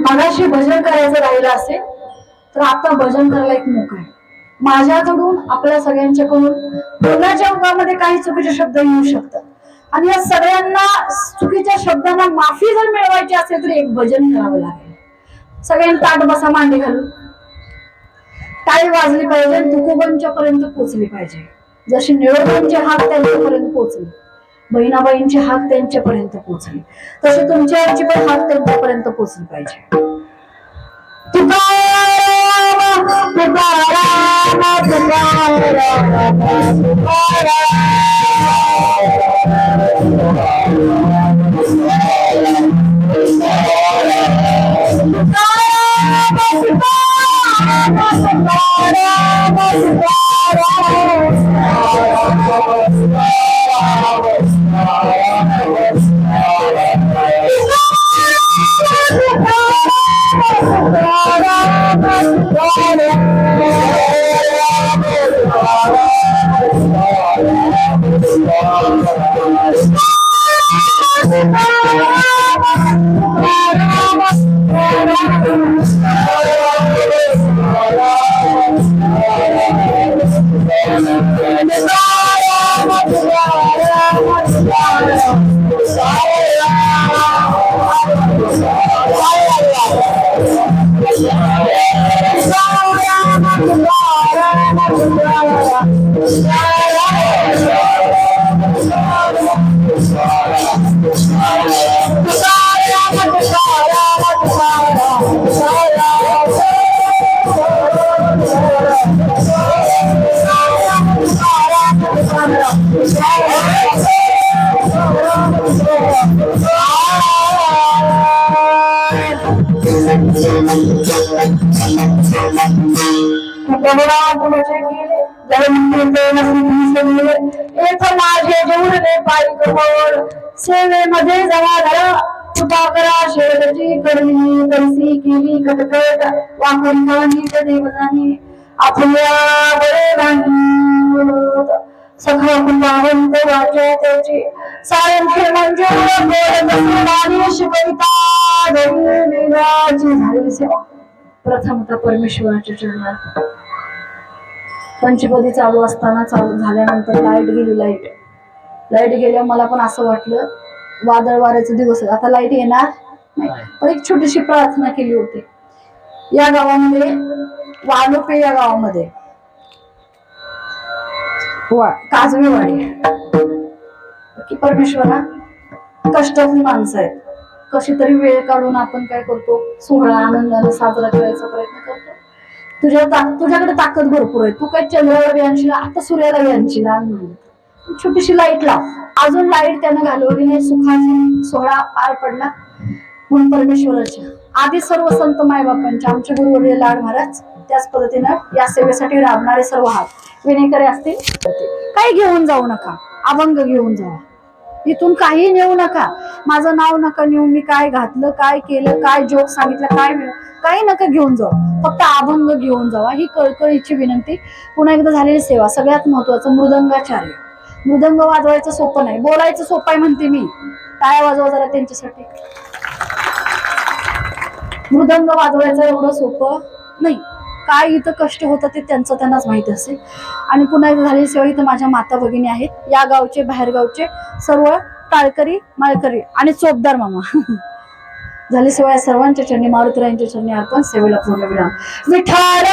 Speaker 1: मगाशी भजन करायचं राहिलं असेल तर आता भजन करायला एक मोका आहे माझ्याकडून, आपल्या सगळ्यांच्याकडून. कोणाच्या मुखामध्ये काही चुकीचे शब्द येऊ शकतात, आणि या सगळ्यांना चुकीच्या शब्दांना माफी जर मिळवायची असेल तर एक भजन करावं लागेल. सगळ्यांनी ताट बसा, मांडी घालून टाळी वाजली पाहिजे, तुकोबांच्या पर्यंत पोहोचली पाहिजे. जशी निळोबांचे हात त्यांच्यापर्यंत पोहोचले, बहिणाबाईंचे हात त्यांच्यापर्यंत पोहोचले, तशी तुमच्या आईची पण हात त्यांच्यापर्यंत पोहोचली पाहिजे. तुकाराम तुकाराम तुकाराम सेवेमध्ये जमा झाला कृपा करा शेवटची करणी करसी केली कटकट वाकरणी देवतानी आपल्या बरे सखा कुंभावंत वाचा त्याची सायंखे म्हणजे शिवता झाली सेवा. प्रथमतः परमेश्वराच्या चरणात पंचपदी चालू असताना चालू झाल्यानंतर लाईट गेली. लाईट गेल्या मला पण असं वाटलं वादळ वाऱ्याचे दिवस आता लाईट येणार नाही, पण एक छोटीशी प्रार्थना केली होती. या गावामध्ये वालोपे या गावामध्ये काजवेवाडी की परमेश्वरा कष्टाची माणसं आहेत, कशी तरी वेळ काढून आपण काय करतो सोहळा आनंदाने साजरा करायचा प्रयत्न करतो. तुझ्याकडे ताकद भरपूर आहे, तू काय चंद्राला बी आणशील, आता सूर्याला बी आणशील. छोटीशी लाईट लाव. अजून लाईट त्यानं घालवली नाही. सुखाचा सोहळा पार पडला म्हणून परमेश्वराच्या आधी सर्व संत मायबापांच्या आमचे गुरुवर्य लाड महाराज त्याच पद्धतीनं या सेवेसाठी राबणारे सर्व हात विनेकरे असतील. काही घेऊन जाऊ नका, अभंग घेऊन जावा, इथून काही नेऊ नका, माझं नाव नका नेऊ, मी काय घातलं काय केलं काय जोक सांगितलं काय काही नका घेऊन जाऊ, फक्त अभंग घेऊन जावा. ही कळकळीची विनंती. पुन्हा एकदा झालेली सेवा. सगळ्यात महत्वाचं मृदंगाचार्य. मृदंग वाजवायचं सोपं नाही, बोलायचं सोपं आहे म्हणते मी. टाळ्या वाजवा जरा त्यांच्यासाठी. मृदंग वाजवायचं एवढं सोपं नाही. काय इथं कष्ट होतं ते त्यांनाच माहिती असेल. आणि पुन्हा एकदा झालेली सेवा. इथं माझ्या माता भगिनी आहेत, या गावचे बाहेर गावचे सर्व टाळकरी माळकरी आणि चोपदार मामा. झाली सेवा या सर्वांच्या चरणी मारुतीरायांच्या चरणी अर्पण. सेवेला पूर्ण विराम. विठ्ठल